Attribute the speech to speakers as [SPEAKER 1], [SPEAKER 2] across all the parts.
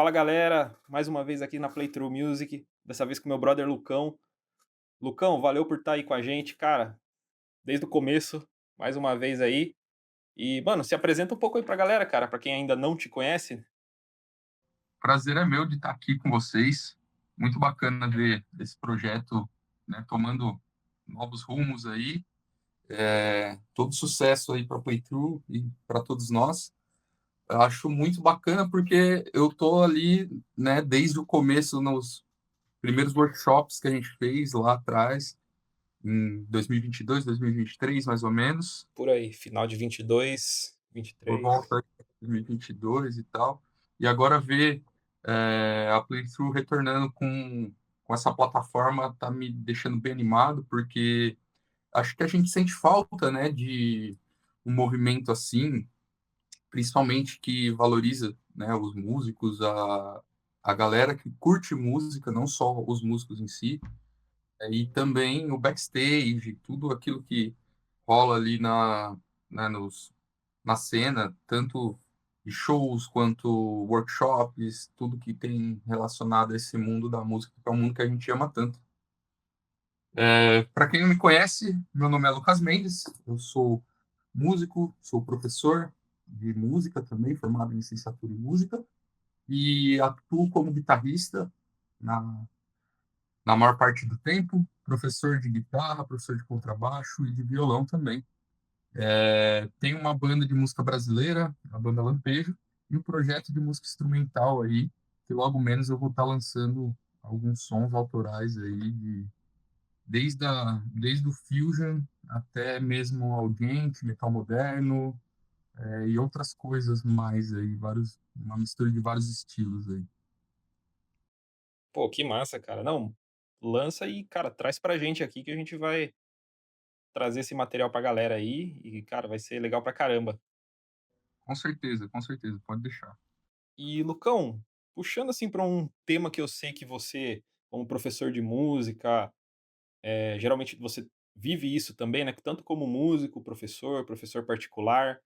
[SPEAKER 1] Fala galera, mais uma vez aqui na Playthrough Music, dessa vez com meu brother Lucão. Lucão, valeu por estar aí com a gente, cara, desde o começo, mais uma vez aí. E, mano, se apresenta um pouco aí pra galera, cara, pra quem ainda não te conhece.
[SPEAKER 2] Prazer é meu de estar aqui com vocês. Muito bacana ver esse projeto, né, tomando novos rumos aí. Todo sucesso aí para a Playthrough e para todos nós. Eu acho muito bacana porque eu tô ali, né, desde o começo nos primeiros workshops que a gente fez lá atrás, em 2022, 2023, mais ou menos.
[SPEAKER 1] Por aí, final de 22,
[SPEAKER 2] Por
[SPEAKER 1] 23.
[SPEAKER 2] volta de 2022 e tal. E agora ver a Playthrough retornando com essa plataforma tá me deixando bem animado, porque acho que a gente sente falta, né, de um movimento assim, principalmente que valoriza, né, os músicos, a galera que curte música, não só os músicos em si, e também o backstage, tudo aquilo que rola ali né, na cena, tanto de shows quanto workshops, tudo que tem relacionado a esse mundo da música, que é um mundo que a gente ama tanto. Para quem não me conhece, meu nome é Lucas Mendes, eu sou músico, sou professor de música também, formado em licenciatura em música, e atuo como guitarrista na, na maior parte do tempo, professor de guitarra, professor de contrabaixo e de violão também. Tem uma banda de música brasileira, a banda Lampejo, e um projeto de música instrumental aí, que logo menos eu vou estar lançando alguns sons autorais aí, desde o fusion até mesmo audiente, metal moderno, e outras coisas mais aí, uma mistura de vários estilos aí.
[SPEAKER 1] Pô, que massa, cara. Não, lança e, cara, traz pra gente aqui que a gente vai trazer esse material pra galera aí e, cara, vai ser legal pra caramba.
[SPEAKER 2] Com certeza, pode deixar.
[SPEAKER 1] E Lucão, puxando assim pra um tema que eu sei que você, como professor de música, geralmente você vive isso também, né, tanto como músico, professor, professor particular.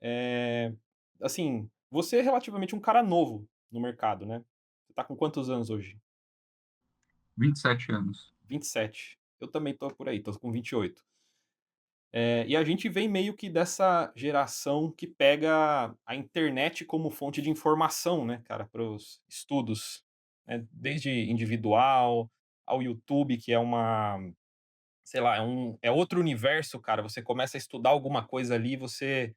[SPEAKER 1] Eh, assim, você é relativamente um cara novo no mercado, né. Você tá com quantos anos hoje?
[SPEAKER 2] 27 anos.
[SPEAKER 1] 27. Eu também tô por aí, tô com 28. E a gente vem meio que dessa geração que pega a internet como fonte de informação, né, cara, para os estudos, né, desde individual ao YouTube, que é uma, sei lá, é outro universo, cara. Você começa a estudar alguma coisa ali, você,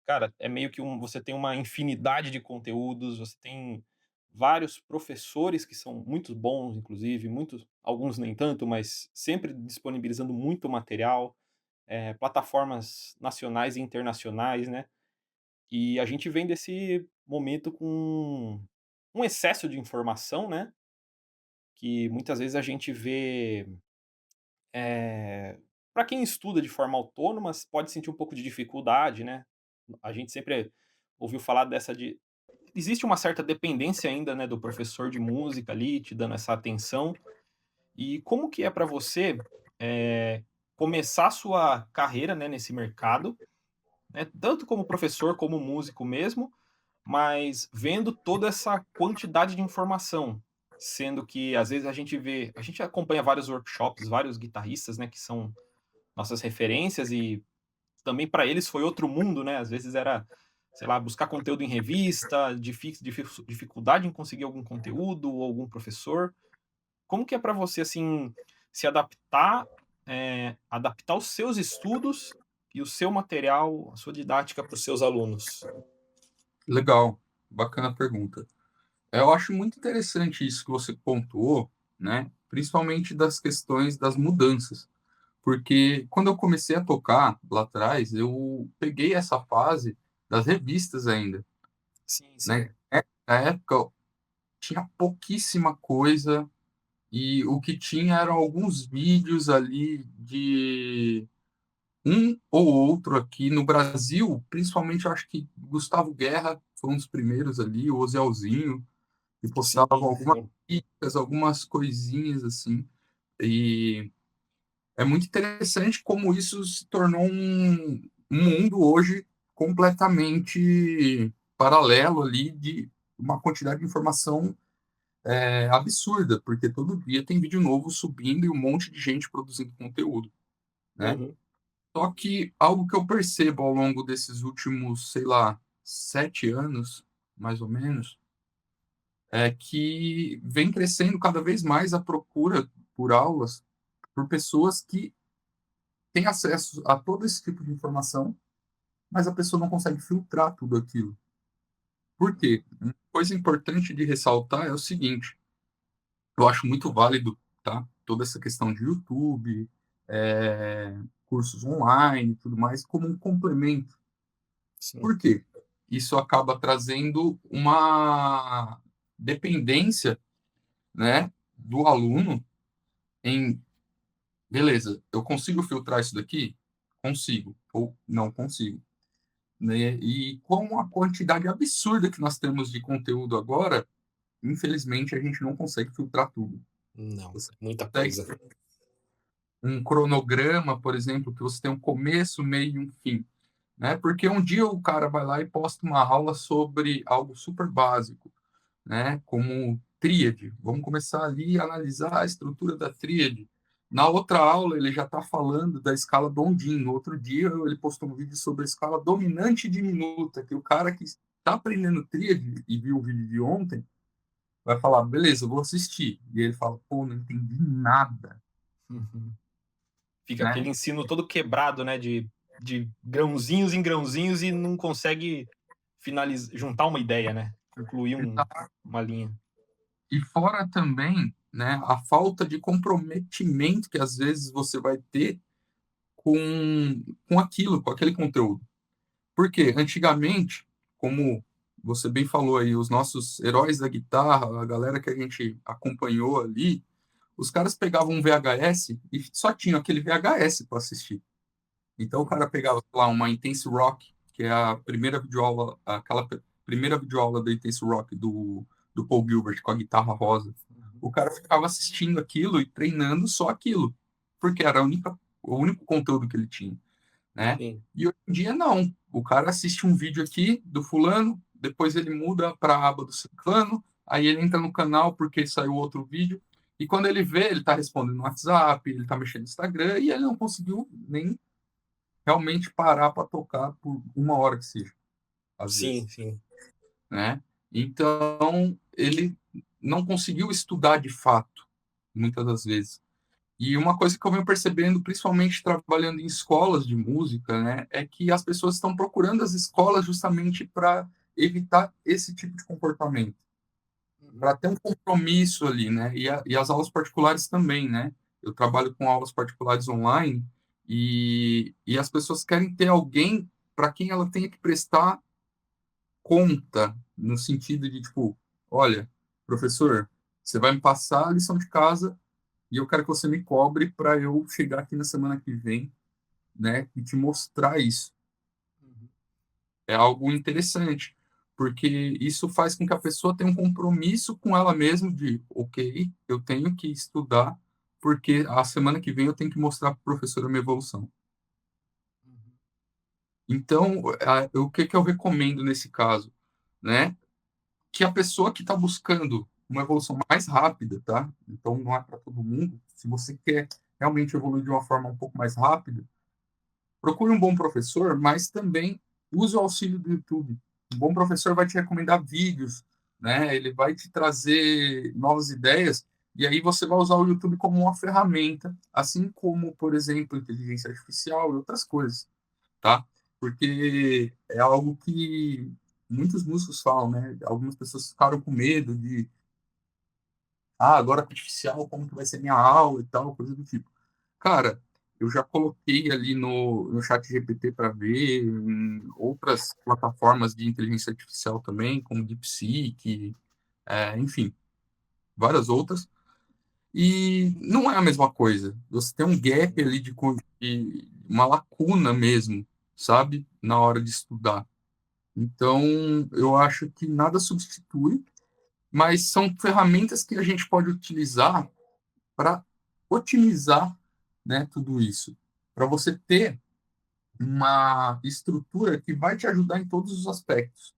[SPEAKER 1] cara, é meio que você tem uma infinidade de conteúdos, você tem vários professores que são muito bons, inclusive, muitos, alguns nem tanto, mas sempre disponibilizando muito material, plataformas nacionais e internacionais, né. E a gente vem desse momento com um excesso de informação, né, que muitas vezes a gente vê, para quem estuda de forma autônoma pode sentir um pouco de dificuldade, né. A gente sempre ouviu falar dessa de existe uma certa dependência ainda, né, do professor de música ali te dando essa atenção. E como que é para você, começar a sua carreira, né, nesse mercado, né, tanto como professor, como músico mesmo, mas vendo toda essa quantidade de informação, sendo que às vezes a gente acompanha vários workshops, vários guitarristas, né, que são nossas referências e também para eles foi outro mundo, né, às vezes era, sei lá, buscar conteúdo em revista, dificuldade em conseguir algum conteúdo ou algum professor. Como que é para você, assim, se adaptar, adaptar os seus estudos e o seu material, a sua didática para os seus alunos?
[SPEAKER 2] Legal, bacana pergunta. Eu acho muito interessante isso que você pontuou, né? Principalmente das questões das mudanças. Porque quando eu comecei a tocar lá atrás, eu peguei essa fase das revistas ainda,
[SPEAKER 1] Sim, sim.
[SPEAKER 2] né? Na época tinha pouquíssima coisa e o que tinha eram alguns vídeos ali de um ou outro aqui no Brasil, principalmente eu acho que Gustavo Guerra foi um dos primeiros ali, o Ozelzinho, que
[SPEAKER 1] Sim,
[SPEAKER 2] postavam algumas
[SPEAKER 1] sim.
[SPEAKER 2] dicas, algumas coisinhas assim. E é muito interessante como isso se tornou um mundo hoje completamente paralelo ali de uma quantidade de informação absurda, porque todo dia tem vídeo novo subindo e um monte de gente produzindo conteúdo, né?
[SPEAKER 1] Uhum.
[SPEAKER 2] Só que algo que eu percebo ao longo desses últimos, sei lá, 7 anos, mais ou menos, é que vem crescendo cada vez mais a procura por aulas por pessoas que têm acesso a todo esse tipo de informação, mas a pessoa não consegue filtrar tudo aquilo. Por quê? Uma coisa importante de ressaltar é o seguinte: eu acho muito válido, tá? Toda essa questão de YouTube, cursos online e tudo mais, como um complemento.
[SPEAKER 1] Sim.
[SPEAKER 2] Por quê? Isso acaba trazendo uma dependência, né, do aluno em, beleza, eu consigo filtrar isso daqui? Consigo, ou não consigo, né? E com a quantidade absurda que nós temos de conteúdo agora, infelizmente a gente não consegue filtrar tudo.
[SPEAKER 1] Não,
[SPEAKER 2] Você
[SPEAKER 1] muita
[SPEAKER 2] consegue
[SPEAKER 1] coisa.
[SPEAKER 2] um cronograma, por exemplo, que você tem um começo, meio e um fim, né? Porque um dia o cara vai lá e posta uma aula sobre algo super básico, né? Como tríade. Vamos começar ali a analisar a estrutura da tríade. Na outra aula, ele já está falando da escala Dondin. No outro dia, ele postou um vídeo sobre a escala dominante e diminuta, que o cara que está aprendendo tríade e viu o vídeo de ontem vai falar, beleza, eu vou assistir. E ele fala, pô, não entendi nada,
[SPEAKER 1] Uhum. Fica aquele
[SPEAKER 2] né?
[SPEAKER 1] ensino todo quebrado, né, de grãozinhos em grãozinhos e não consegue juntar uma ideia, né, concluir uma linha.
[SPEAKER 2] E fora também, né, a falta de comprometimento que às vezes você vai ter com aquilo, com aquele conteúdo. Porque antigamente, como você bem falou aí, os nossos heróis da guitarra, a galera que a gente acompanhou ali, os caras pegavam um VHS e só tinham aquele VHS para assistir. Então o cara pegava lá uma Intense Rock, que é a primeira videoaula, primeira videoaula da Intense Rock do Paul Gilbert com a guitarra rosa.
[SPEAKER 1] Uhum.
[SPEAKER 2] O cara ficava assistindo aquilo e treinando só aquilo, porque era o único conteúdo que ele tinha, né?
[SPEAKER 1] Sim.
[SPEAKER 2] E hoje em dia não. O cara assiste um vídeo aqui do fulano, depois ele muda para a aba do ciclano, aí ele entra no canal porque saiu outro vídeo, e quando ele vê, ele está respondendo no WhatsApp, ele está mexendo no Instagram, e ele não conseguiu nem realmente parar para tocar por uma hora que seja, às
[SPEAKER 1] Sim,
[SPEAKER 2] vezes,
[SPEAKER 1] sim.
[SPEAKER 2] né? Então, ele não conseguiu estudar de fato, muitas das vezes. E uma coisa que eu venho percebendo, principalmente trabalhando em escolas de música, né, é que as pessoas estão procurando as escolas justamente para evitar esse tipo de comportamento,
[SPEAKER 1] Uhum.
[SPEAKER 2] para ter um compromisso ali, né? E as aulas particulares também, né? Eu trabalho com aulas particulares online e as pessoas querem ter alguém para quem ela tenha que prestar conta, no sentido de, tipo, olha, professor, você vai me passar a lição de casa e eu quero que você me cobre para eu chegar aqui na semana que vem, né, e te mostrar isso.
[SPEAKER 1] Uhum.
[SPEAKER 2] É algo interessante, porque isso faz com que a pessoa tenha um compromisso com ela mesma de, ok, eu tenho que estudar, porque a semana que vem eu tenho que mostrar para o professor a minha evolução.
[SPEAKER 1] Uhum.
[SPEAKER 2] Então, o que que eu recomendo nesse caso, né? Que a pessoa que está buscando uma evolução mais rápida, tá? Então, não é para todo mundo. Se você quer realmente evoluir de uma forma um pouco mais rápida, procure um bom professor, mas também use o auxílio do YouTube. Um bom professor vai te recomendar vídeos, né? Ele vai te trazer novas ideias, e aí você vai usar o YouTube como uma ferramenta, assim como, por exemplo, inteligência artificial e outras coisas, tá? Porque é algo que muitos músicos falam, né? Algumas pessoas ficaram com medo de, agora artificial, como que vai ser minha aula e tal, coisa do tipo. Cara, eu já coloquei ali no chat GPT para ver, em outras plataformas de inteligência artificial também, como DeepSeek, enfim, várias outras. E não é a mesma coisa. Você tem um gap ali de uma lacuna mesmo, sabe? Na hora de estudar. Então, eu acho que nada substitui, mas são ferramentas que a gente pode utilizar para otimizar, né, tudo isso. Para você ter uma estrutura que vai te ajudar em todos os aspectos.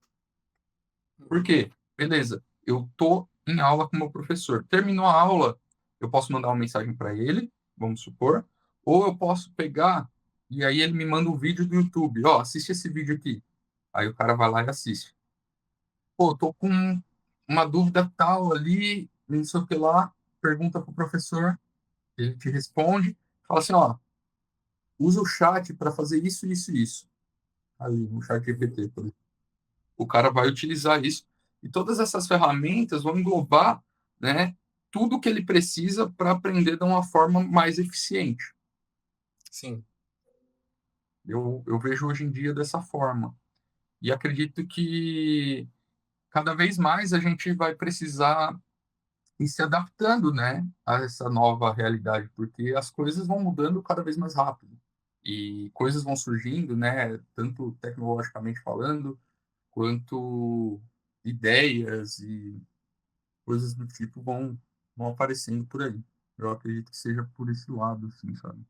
[SPEAKER 2] Por
[SPEAKER 1] Uhum.
[SPEAKER 2] quê? Beleza, eu tô em aula com o meu professor. Terminou a aula, eu posso mandar uma mensagem para ele, vamos supor, ou eu posso pegar e aí ele me manda um vídeo do YouTube. Ó, assiste esse vídeo aqui. Aí o cara vai lá e assiste. Pô, tô com uma dúvida tal ali, não sei o que lá, pergunta pro professor, ele te responde, fala assim, ó, usa o chat para fazer isso, isso e isso. Ali, no chat GPT, por exemplo. O cara vai utilizar isso. E todas essas ferramentas vão englobar, né, tudo que ele precisa para aprender de uma forma mais eficiente.
[SPEAKER 1] Sim.
[SPEAKER 2] Eu vejo hoje em dia dessa forma. E acredito que cada vez mais a gente vai precisar ir se adaptando, né, a essa nova realidade, porque as coisas vão mudando cada vez mais rápido. E coisas vão surgindo, né, tanto tecnologicamente falando, quanto ideias e coisas do tipo vão aparecendo por aí. Eu acredito que seja por esse lado, assim, sabe?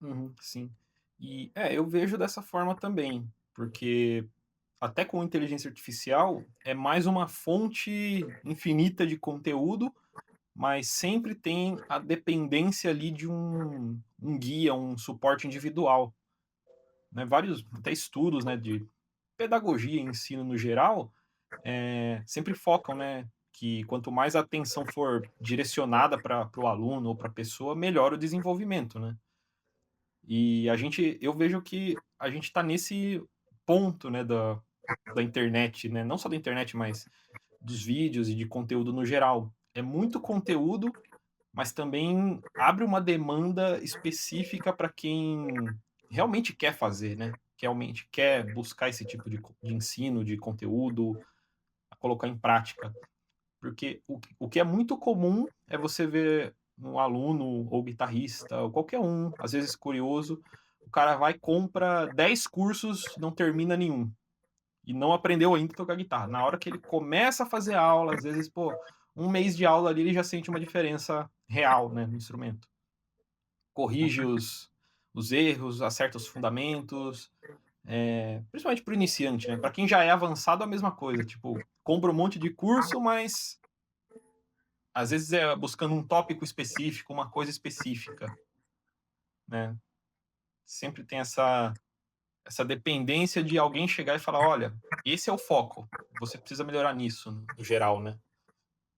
[SPEAKER 1] Uhum, sim. E eu vejo dessa forma também, porque até com inteligência artificial é mais uma fonte infinita de conteúdo, mas sempre tem a dependência ali de um guia, um suporte individual, né? Vários até estudos, né, de pedagogia e ensino no geral, sempre focam, né, que quanto mais a atenção for direcionada para o aluno ou para a pessoa, melhor o desenvolvimento, né? E eu vejo que a gente está nesse ponto, né, da internet, né? Não só da internet, mas dos vídeos e de conteúdo no geral. É muito conteúdo, mas também abre uma demanda específica para quem realmente quer fazer, né? Que realmente quer buscar esse tipo de ensino, de conteúdo, a colocar em prática. Porque o que é muito comum é você ver um aluno ou guitarrista, ou qualquer um, às vezes curioso, o cara vai, compra 10 cursos, não termina nenhum. E não aprendeu ainda a tocar guitarra. Na hora que ele começa a fazer aula, às vezes, pô, um mês de aula ali, ele já sente uma diferença real, né, no instrumento.
[SPEAKER 2] Com
[SPEAKER 1] Corrige
[SPEAKER 2] certeza.
[SPEAKER 1] os erros, acerta os fundamentos, principalmente para o iniciante, né? Para quem já é avançado, a mesma coisa. Tipo, compra um monte de curso, mas às vezes é buscando um tópico específico, uma coisa específica, né? Sempre tem essa dependência de alguém chegar e falar: olha, esse é o foco, você precisa melhorar nisso, no geral, né?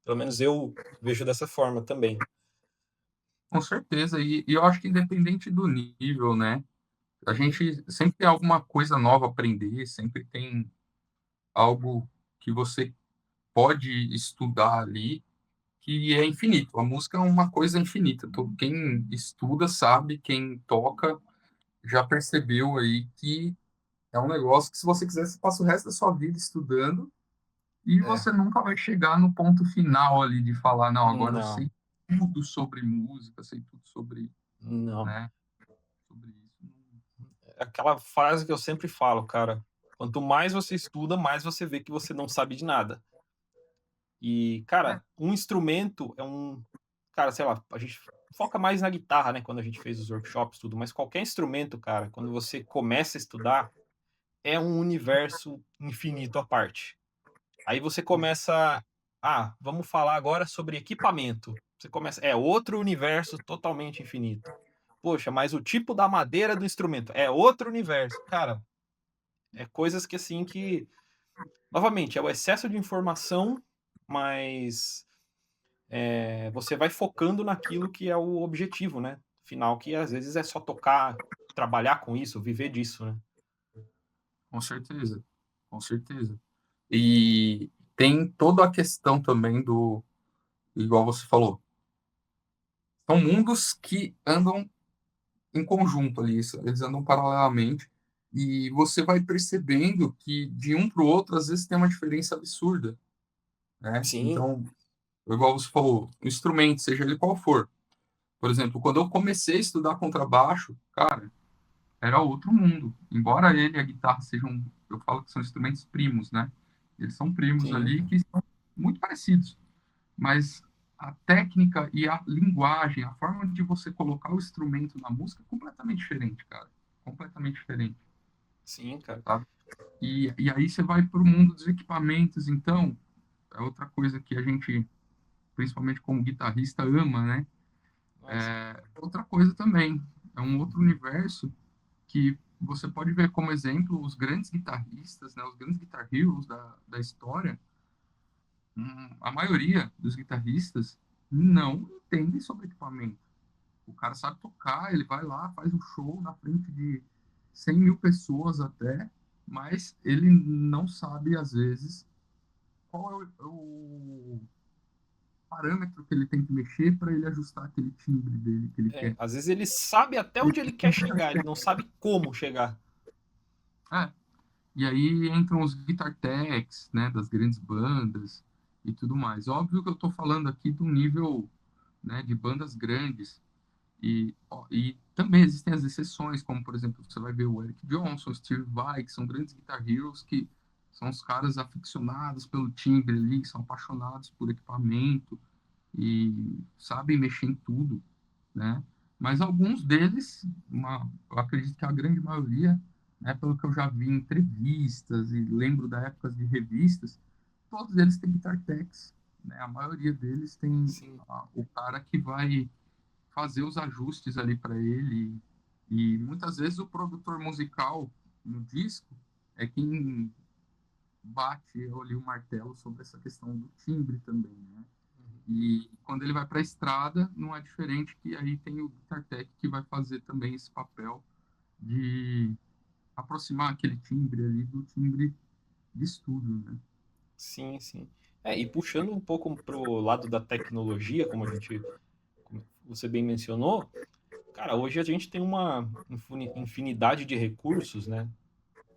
[SPEAKER 1] Pelo menos eu vejo dessa forma também.
[SPEAKER 2] Com certeza. E eu acho que independente do nível, né? A
[SPEAKER 1] Uhum.
[SPEAKER 2] gente sempre tem alguma coisa nova a aprender, sempre tem algo que você pode estudar ali que é infinito. A música é uma coisa infinita. Quem estuda sabe, quem toca já percebeu aí que é um negócio que, se você quiser, você passa o resto da sua vida estudando e
[SPEAKER 1] É,
[SPEAKER 2] você nunca vai chegar no ponto final ali de falar, não, agora eu
[SPEAKER 1] não,
[SPEAKER 2] sei tudo sobre música, sei tudo sobre,
[SPEAKER 1] não.
[SPEAKER 2] né, sobre isso.
[SPEAKER 1] É aquela frase que eu sempre falo, cara, quanto mais você estuda, mais você vê que você não sabe de nada. E,
[SPEAKER 2] É,
[SPEAKER 1] cara, um instrumento é um. Cara, sei lá, a gente foca mais na guitarra, né, quando a gente fez os workshops, tudo, mas qualquer instrumento, cara, quando você começa a estudar, é um universo infinito à parte. Aí você começa. Ah, vamos falar agora sobre equipamento. Você começa. É outro universo totalmente infinito. Poxa, mas o tipo da madeira do instrumento é outro universo. Cara, é coisas que assim que. Novamente, é o excesso de informação, mas você vai focando naquilo que é o objetivo, né? Final, que às vezes é só tocar, trabalhar com isso, viver disso, né?
[SPEAKER 2] com certeza, com certeza. E tem toda a questão também do, igual você falou, são mundos que andam em conjunto ali, eles andam paralelamente, e você vai percebendo que de um para o outro, às vezes tem uma diferença absurda, né?
[SPEAKER 1] Sim,
[SPEAKER 2] Então, igual você falou, o instrumento, seja ele qual for. Por exemplo, quando eu comecei a estudar contrabaixo, cara, era outro mundo. Embora ele e a guitarra sejam, eu falo que são instrumentos primos, né? Eles são primos
[SPEAKER 1] sim,
[SPEAKER 2] ali que são muito parecidos, mas a técnica e a linguagem, a forma de você colocar o instrumento na música é completamente diferente, cara. Completamente diferente,
[SPEAKER 1] sim, cara.
[SPEAKER 2] sabe? E aí você vai para o mundo dos equipamentos, então. é outra coisa que a gente, principalmente como guitarrista, ama, né?
[SPEAKER 1] Nossa.
[SPEAKER 2] Outra coisa também, é um outro universo que você pode ver como exemplo os grandes guitarristas, né? Os grandes guitar heroes da história. A maioria dos guitarristas não entende sobre equipamento. O cara sabe tocar, ele vai lá, faz um show na frente de 100 mil pessoas até, mas ele não sabe, às vezes, qual é o parâmetro que ele tem que mexer para ele ajustar aquele timbre dele que ele
[SPEAKER 1] É,
[SPEAKER 2] quer.
[SPEAKER 1] às vezes ele sabe até onde ele quer chegar, ele não sabe como chegar.
[SPEAKER 2] É, e aí entram os guitar techs, né, das grandes bandas e tudo mais. Óbvio que eu estou falando aqui do nível, né, de bandas grandes. E também existem as exceções, como por exemplo, você vai ver o Eric Johnson, Steve Vai, que são grandes guitar heroes que são os caras aficionados pelo timbre ali, que são apaixonados por equipamento e sabem mexer em tudo, né? Mas alguns deles, eu acredito que a grande maioria, né, pelo que eu já vi em entrevistas e lembro da época de revistas, todos eles têm guitar techs, né? A maioria deles tem
[SPEAKER 1] Sim,
[SPEAKER 2] o cara que vai fazer os ajustes ali para ele. E muitas vezes o produtor musical no disco é quem bate ali o martelo sobre essa questão do timbre também, né? E quando ele vai para a estrada, não é diferente, que aí tem o Guitar Tech que vai fazer também esse papel de aproximar aquele timbre ali do timbre de estúdio, né?
[SPEAKER 1] sim, sim. É, e puxando um pouco pro lado da tecnologia, como você bem mencionou, cara, hoje a gente tem uma infinidade de recursos, né?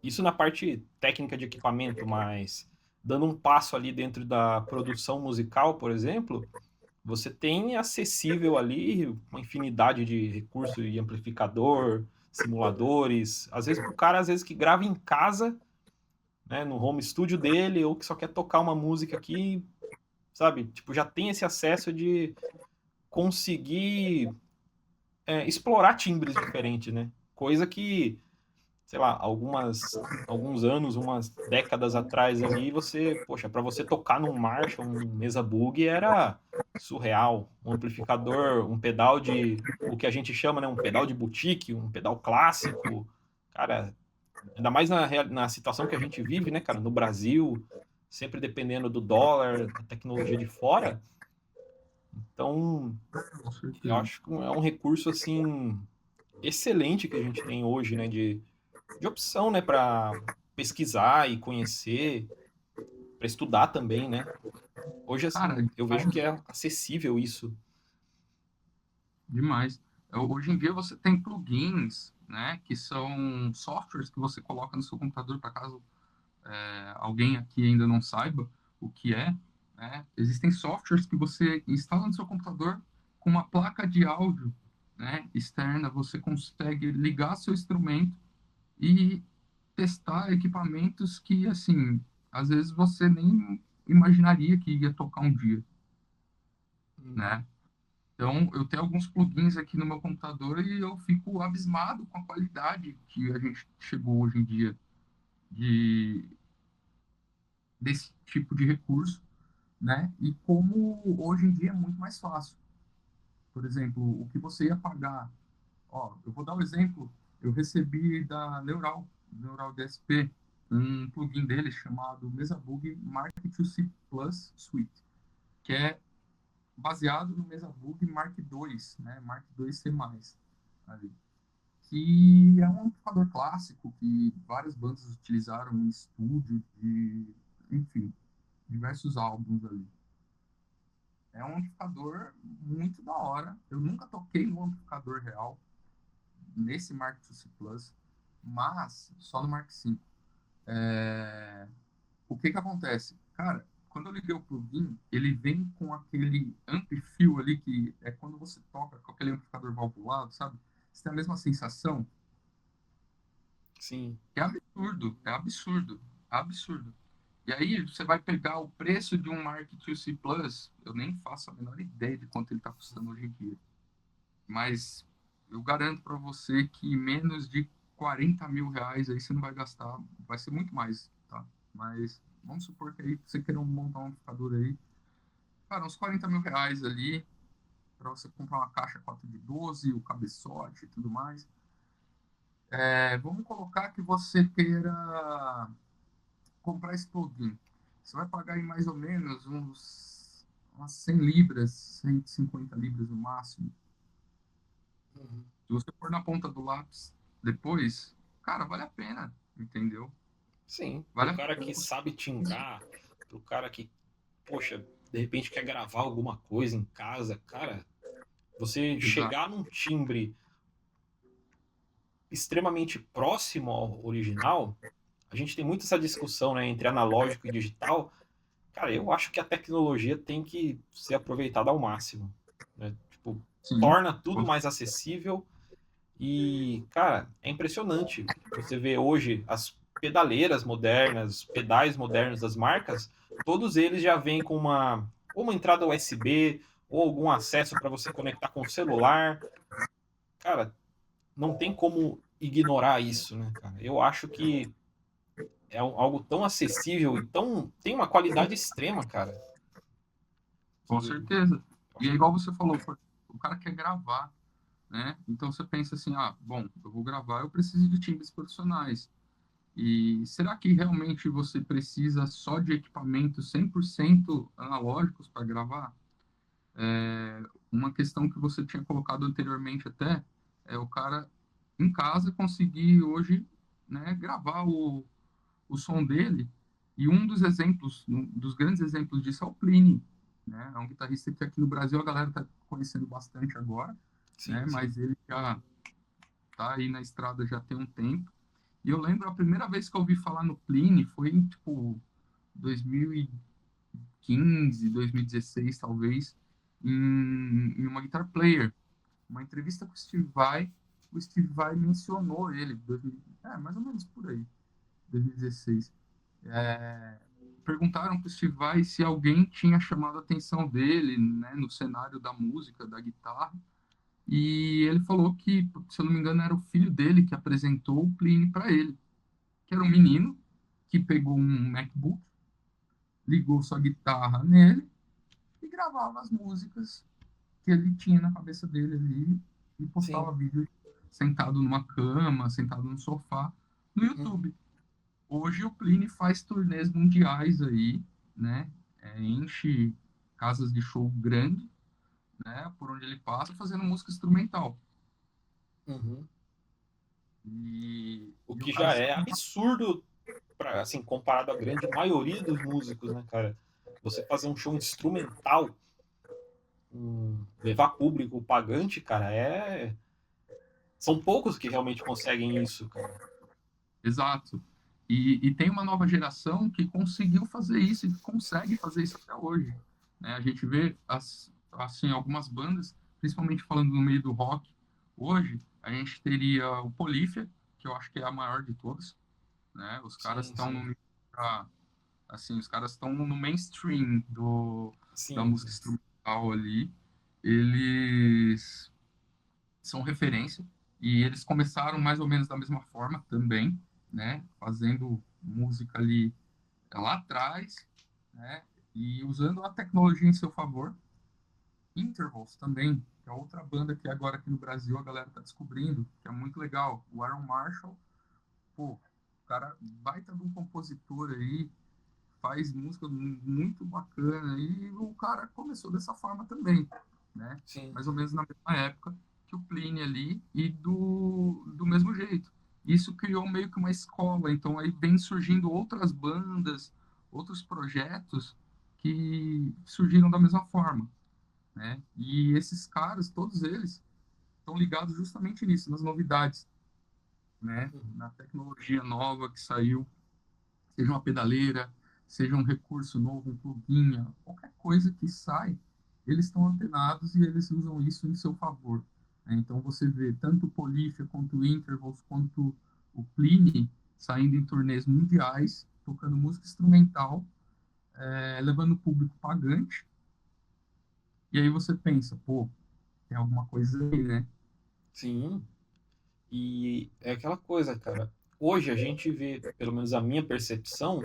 [SPEAKER 1] Isso na parte técnica de equipamento, mas dando um passo ali dentro da produção musical, por exemplo, você tem acessível ali uma infinidade de recursos e amplificador, simuladores. Às vezes, o cara às vezes que grava em casa, né, no home studio dele, ou que só quer tocar uma música aqui, sabe? Tipo, já tem esse acesso de conseguir explorar timbres diferentes, né? Coisa que, sei lá, alguns anos, umas décadas atrás ali, você, poxa, para você tocar num Marshall, um Mesa Boogie era surreal. Um amplificador, um pedal de, o que a gente chama, né, um pedal de boutique, um pedal clássico. Cara, ainda mais na situação que a gente vive, né, cara, no Brasil, sempre dependendo do dólar, da tecnologia de fora. Então,
[SPEAKER 2] Com
[SPEAKER 1] eu
[SPEAKER 2] certeza.
[SPEAKER 1] acho que é um recurso, assim, excelente que a gente tem hoje, né, de opção, né, para pesquisar e conhecer, para estudar também, né? Hoje,
[SPEAKER 2] Cara,
[SPEAKER 1] assim, eu vejo que é acessível isso.
[SPEAKER 2] demais. Hoje em dia você tem plugins, né, que são softwares que você coloca no seu computador para caso alguém aqui ainda não saiba o que é, né? Existem softwares que você instala no seu computador com uma placa de áudio, né, externa, você consegue ligar seu instrumento e testar equipamentos que, assim, às vezes você nem imaginaria que ia tocar um dia,
[SPEAKER 1] Uhum.
[SPEAKER 2] né? Então, eu tenho alguns plugins aqui no meu computador e eu fico abismado com a qualidade que a gente chegou hoje em dia de, desse tipo de recurso, né? E como hoje em dia é muito mais fácil. Por exemplo, o que você ia pagar, ó, eu vou dar um exemplo, eu recebi da Neural DSP, um plugin deles chamado MesaBug Mark II-C Plus Suite, que é baseado no MesaBug Mark II, né, Mark II-C+, ali, que é um amplificador clássico que várias bandas utilizaram em estúdio de, enfim, diversos álbuns ali. É um amplificador muito da hora. Eu nunca toquei no amplificador real, nesse Mark II Plus, mas só no Mark V. O que que acontece? Cara, quando eu liguei o plugin, ele vem com aquele amplifio ali, que é quando você toca com aquele amplificador valvulado, sabe? Você tem a mesma sensação.
[SPEAKER 1] Sim.
[SPEAKER 2] É absurdo, é absurdo, absurdo. E aí você vai pegar o preço de um Mark II-C Plus, eu nem faço a menor ideia de quanto ele está custando hoje em dia. Mas eu garanto para você que menos de 40 mil reais aí você não vai gastar, vai ser muito mais, tá? Mas Vamos supor que aí você queira montar um amplificador aí, cara, uns R$ 40.000 ali, para você comprar uma caixa 4 de 12, o cabeçote e tudo mais. Vamos colocar que você queira comprar esse plugin. Você vai pagar aí mais ou menos umas 100 libras, 150 libras no máximo.
[SPEAKER 1] Uhum.
[SPEAKER 2] Se você pôr na ponta do lápis depois, cara, vale a pena, entendeu?
[SPEAKER 1] Sim, pro
[SPEAKER 2] Vale a
[SPEAKER 1] cara
[SPEAKER 2] pena
[SPEAKER 1] que
[SPEAKER 2] você.
[SPEAKER 1] sabe timbrar, pro cara que, poxa, de repente quer gravar alguma coisa em casa, cara, você
[SPEAKER 2] Exato.
[SPEAKER 1] chegar num timbre extremamente próximo ao original, a gente tem muito essa discussão, né, entre analógico e digital. Cara, eu acho que a tecnologia tem que ser aproveitada ao máximo, né? Tipo,
[SPEAKER 2] Sim.
[SPEAKER 1] torna tudo mais acessível e, cara, é impressionante. Você vê hoje as pedaleiras modernas, pedais modernos das marcas, todos eles já vêm com uma entrada USB ou algum acesso para você conectar com o celular. Cara, não tem como ignorar isso, né, cara? Eu acho que é algo tão acessível e tão tem uma qualidade extrema, cara.
[SPEAKER 2] Com
[SPEAKER 1] Que
[SPEAKER 2] certeza. E
[SPEAKER 1] acho
[SPEAKER 2] é
[SPEAKER 1] que
[SPEAKER 2] igual você falou, pô, o cara quer gravar, né? Então você pensa assim, ah, bom, eu vou gravar, eu preciso de timbres profissionais. E será que realmente você precisa só de equipamentos 100% analógicos para gravar? Uma questão que você tinha colocado anteriormente até é o cara em casa conseguir hoje, né, gravar o som dele. E um dos exemplos, um dos grandes exemplos disso é o Plini, né? É um guitarrista que aqui no Brasil a galera está conhecendo bastante agora, né?
[SPEAKER 1] sim, sim.
[SPEAKER 2] Mas ele já tá aí na estrada já tem um tempo. E eu lembro a primeira vez que eu ouvi falar no Plini foi em, tipo, 2015, 2016, talvez, em uma Guitar Player. Uma entrevista com o Steve Vai mencionou ele, mais ou menos por aí, 2016. É, perguntaram para o Steve Vai se alguém tinha chamado a atenção dele, né, no cenário da música, da guitarra, e ele falou que, se eu não me engano, era o filho dele que apresentou o Pliny para ele, que era um menino que pegou um MacBook, ligou sua guitarra nele e gravava as músicas que ele tinha na cabeça dele ali e postava
[SPEAKER 1] Sim.
[SPEAKER 2] vídeo sentado numa cama, sentado no sofá, no
[SPEAKER 1] Uhum.
[SPEAKER 2] YouTube. Hoje o Pliny faz turnês mundiais aí, né? Enche casas de show grande, né? Por onde ele passa, fazendo música instrumental.
[SPEAKER 1] Uhum.
[SPEAKER 2] E
[SPEAKER 1] O
[SPEAKER 2] o
[SPEAKER 1] que
[SPEAKER 2] cara
[SPEAKER 1] já
[SPEAKER 2] se
[SPEAKER 1] é absurdo para assim, comparado à grande maioria dos músicos, né, cara? Você fazer um show instrumental, levar público pagante, cara, são poucos que realmente conseguem isso, cara.
[SPEAKER 2] exato. E tem uma nova geração que conseguiu fazer isso e que consegue fazer isso até hoje, né? A gente vê assim algumas bandas, principalmente falando no meio do rock, hoje a gente teria o Polífia, que eu acho que é a maior de todas, né? Os caras
[SPEAKER 1] Sim,
[SPEAKER 2] estão
[SPEAKER 1] sim.
[SPEAKER 2] no assim, os caras estão no mainstream da
[SPEAKER 1] Sim,
[SPEAKER 2] música
[SPEAKER 1] sim.
[SPEAKER 2] instrumental ali. Eles são referência e eles começaram mais ou menos da mesma forma também, né? Fazendo música ali lá atrás, né? E usando a tecnologia em seu favor. Intervals também, que é outra banda que agora aqui no Brasil a galera tá descobrindo, que é muito legal. O Aaron Marshall, pô, o cara baita de um compositor aí, faz música muito bacana e o cara começou dessa forma também, né?
[SPEAKER 1] Sim.
[SPEAKER 2] Mais ou menos na mesma época que o Pliny ali e do mesmo jeito. Isso criou meio que uma escola, então aí vem surgindo outras bandas, outros projetos que surgiram da mesma forma, né? E esses caras, todos eles, estão ligados justamente nisso, nas novidades, né?
[SPEAKER 1] Uhum.
[SPEAKER 2] Na tecnologia nova que saiu, seja uma pedaleira, seja um recurso novo, um plugin, qualquer coisa que sai, eles estão antenados e eles usam isso em seu favor, né? Então você vê tanto o Polyphia quanto o Intervals, quanto o Plini saindo em turnês mundiais, tocando música instrumental, levando o público pagante, e aí você pensa, pô, tem alguma coisa aí, né?
[SPEAKER 1] Sim. E é aquela coisa, cara. Hoje a gente vê, pelo menos a minha percepção,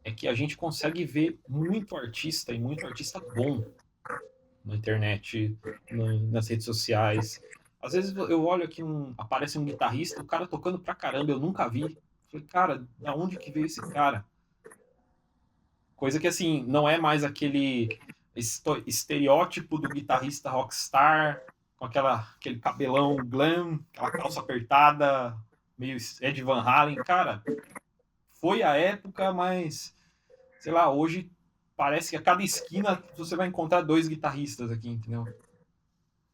[SPEAKER 1] é que a gente consegue ver muito artista e muito artista bom na internet, nas redes sociais. Às vezes eu olho aqui, aparece um guitarrista, o cara tocando pra caramba, eu nunca vi. Falei, cara, da onde que veio esse cara? Coisa que, assim, não é mais aquele estereótipo do guitarrista rockstar, com aquele cabelão glam, aquela calça apertada, meio Ed Van Halen. Cara, foi a época, mas, sei lá, hoje parece que a cada esquina você vai encontrar dois guitarristas aqui, entendeu?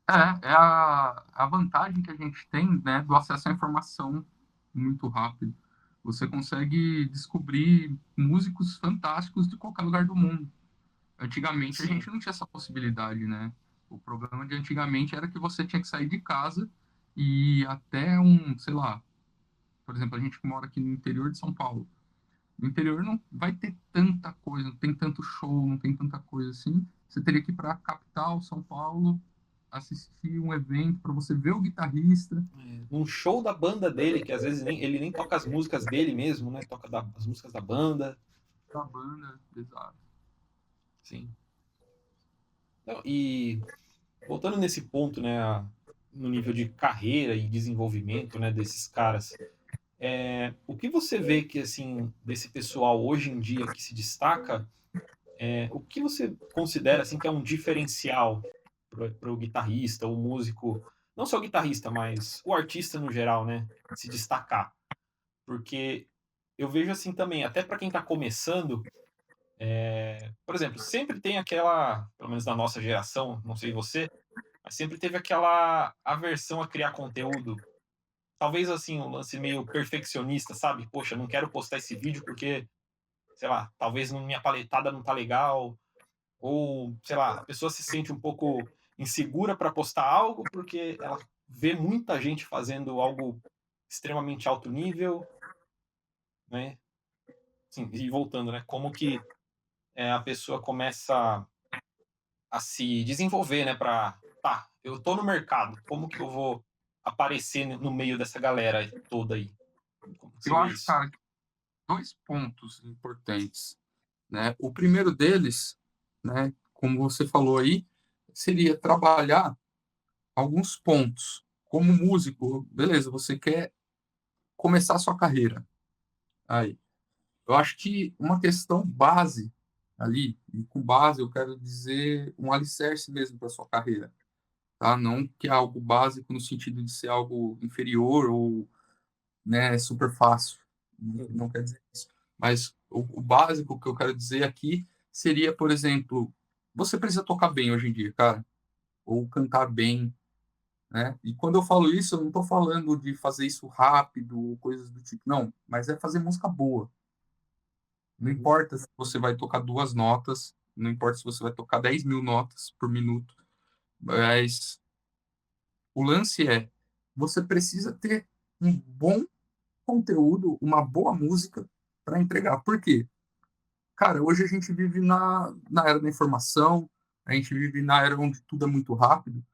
[SPEAKER 2] É a vantagem que a gente tem, né, do acesso à informação muito rápido. Você consegue descobrir músicos fantásticos de qualquer lugar do mundo. Antigamente a
[SPEAKER 1] Sim.
[SPEAKER 2] gente não tinha essa possibilidade, né? O problema de antigamente era que você tinha que sair de casa e ir até sei lá, por exemplo, a gente que mora aqui no interior de São Paulo. No interior não vai ter tanta coisa, não tem tanto show, não tem tanta coisa assim. Você teria que ir para a capital, São Paulo, assistir um evento para você ver o guitarrista
[SPEAKER 1] Um show da banda dele, que às vezes ele nem toca as músicas dele mesmo, né? Toca as músicas da banda.
[SPEAKER 2] da banda, exato.
[SPEAKER 1] Sim. Não, e voltando nesse ponto, né, no nível de carreira e desenvolvimento, né, desses caras, o que você vê que, assim, desse pessoal hoje em dia que se destaca, o que você considera, assim, que é um diferencial para o guitarrista, o músico, não só o guitarrista, mas o artista no geral, né, se destacar? Porque eu vejo assim também, até para quem está começando, por exemplo, sempre tem aquela, pelo menos na nossa geração, não sei você, mas sempre teve aquela aversão a criar conteúdo. Talvez assim, um lance meio perfeccionista, sabe? Poxa, não quero postar esse vídeo porque, sei lá, talvez minha paletada não tá legal, ou sei lá, a pessoa se sente um pouco insegura para postar algo porque ela vê muita gente fazendo algo extremamente alto nível, né? Sim, e voltando, né? Como que a pessoa começa a se desenvolver, né? Para tá, eu tô no mercado, como que eu vou aparecer no meio dessa galera toda aí? Como que você
[SPEAKER 2] Eu
[SPEAKER 1] vê
[SPEAKER 2] acho,
[SPEAKER 1] isso?
[SPEAKER 2] cara, que dois pontos importantes, né? O primeiro deles, né, como você falou aí, seria trabalhar alguns pontos. Como músico, beleza, você quer começar a sua carreira. Aí, eu acho que uma questão base ali, e com base eu quero dizer um alicerce mesmo para sua carreira, tá? Não que é algo básico no sentido de ser algo inferior ou, né, super fácil. Não
[SPEAKER 1] Uhum.
[SPEAKER 2] quer dizer isso. Mas o básico que eu quero dizer aqui seria, por exemplo, você precisa tocar bem hoje em dia, cara, ou cantar bem, né? E quando eu falo isso, eu não estou falando de fazer isso rápido ou coisas do tipo, não, mas é fazer música boa. Não
[SPEAKER 1] Uhum.
[SPEAKER 2] importa se você vai tocar duas notas, não importa se você vai tocar 10.000 notas por minuto, mas o lance é, você precisa ter um bom conteúdo, uma boa música para entregar. Por quê? Cara, hoje a gente vive na era da informação, a gente vive na era onde tudo é muito rápido,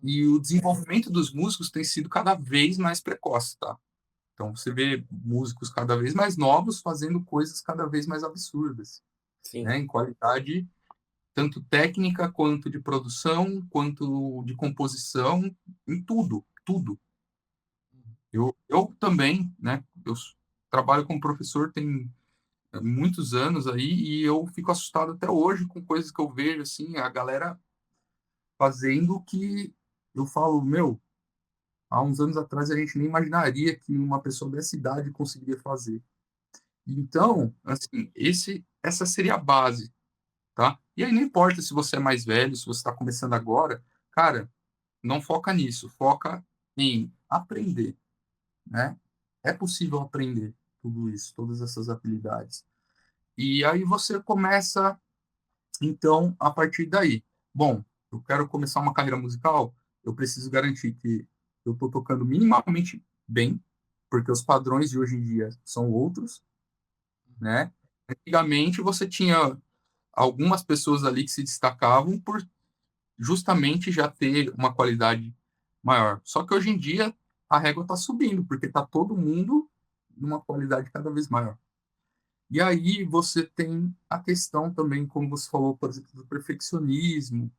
[SPEAKER 2] e o desenvolvimento dos músicos tem sido cada vez mais precoce, tá? Então você vê músicos cada vez mais novos fazendo coisas cada vez mais absurdas,
[SPEAKER 1] Sim.
[SPEAKER 2] né? Em qualidade tanto técnica quanto de produção, quanto de composição, em tudo, tudo. Eu também, né? Eu trabalho como professor tem muitos anos aí e eu fico assustado até hoje com coisas que eu vejo assim, a galera fazendo que eu falo, meu, há uns anos atrás a gente nem imaginaria que uma pessoa dessa idade conseguiria fazer. Então, assim, essa seria a base, tá? E aí não importa se você é mais velho, se você está começando agora, cara, não foca nisso, foca em aprender, né? É possível aprender tudo isso, todas essas habilidades. E aí você começa, então, a partir daí. Bom, eu quero começar uma carreira musical, eu preciso garantir que eu estou tocando minimamente bem, porque os padrões de hoje em dia são outros, né? Antigamente você tinha algumas pessoas ali que se destacavam por justamente já ter uma qualidade maior. Só que hoje em dia a régua está subindo, porque está todo mundo numa qualidade cada vez maior. E aí você tem a questão também, como você falou, por exemplo, do perfeccionismo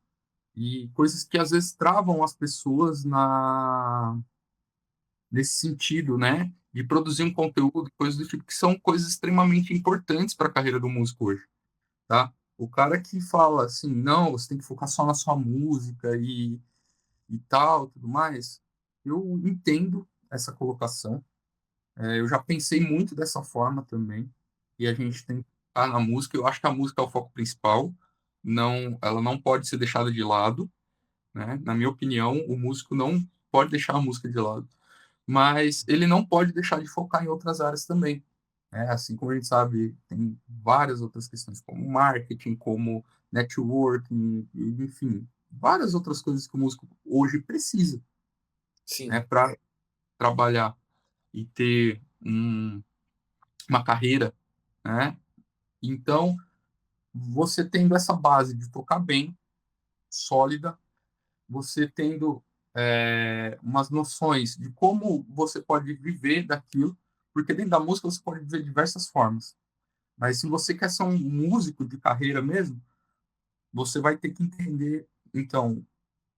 [SPEAKER 2] e coisas que às vezes travam as pessoas nesse sentido, né? De produzir um conteúdo, coisas do tipo, que são coisas extremamente importantes para a carreira do músico hoje, tá? O cara que fala assim, não, você tem que focar só na sua música e tal, tudo mais, eu entendo essa colocação. Eu já pensei muito dessa forma também, e a gente tem que focar na música. Eu acho que a música é o foco principal, não, ela não pode ser deixada de lado, né? Na minha opinião, o músico não pode deixar a música de lado, mas ele não pode deixar de focar em outras áreas também. Né? Assim como a gente sabe, tem várias outras questões, como marketing, como networking, enfim, várias outras coisas que o músico hoje precisa, né,
[SPEAKER 1] Sim.
[SPEAKER 2] para trabalhar e ter uma carreira, né? Então, você tendo essa base de tocar bem, sólida, você tendo umas noções de como você pode viver daquilo, porque dentro da música você pode viver de diversas formas. Mas se você quer ser um músico de carreira mesmo, você vai ter que entender, então,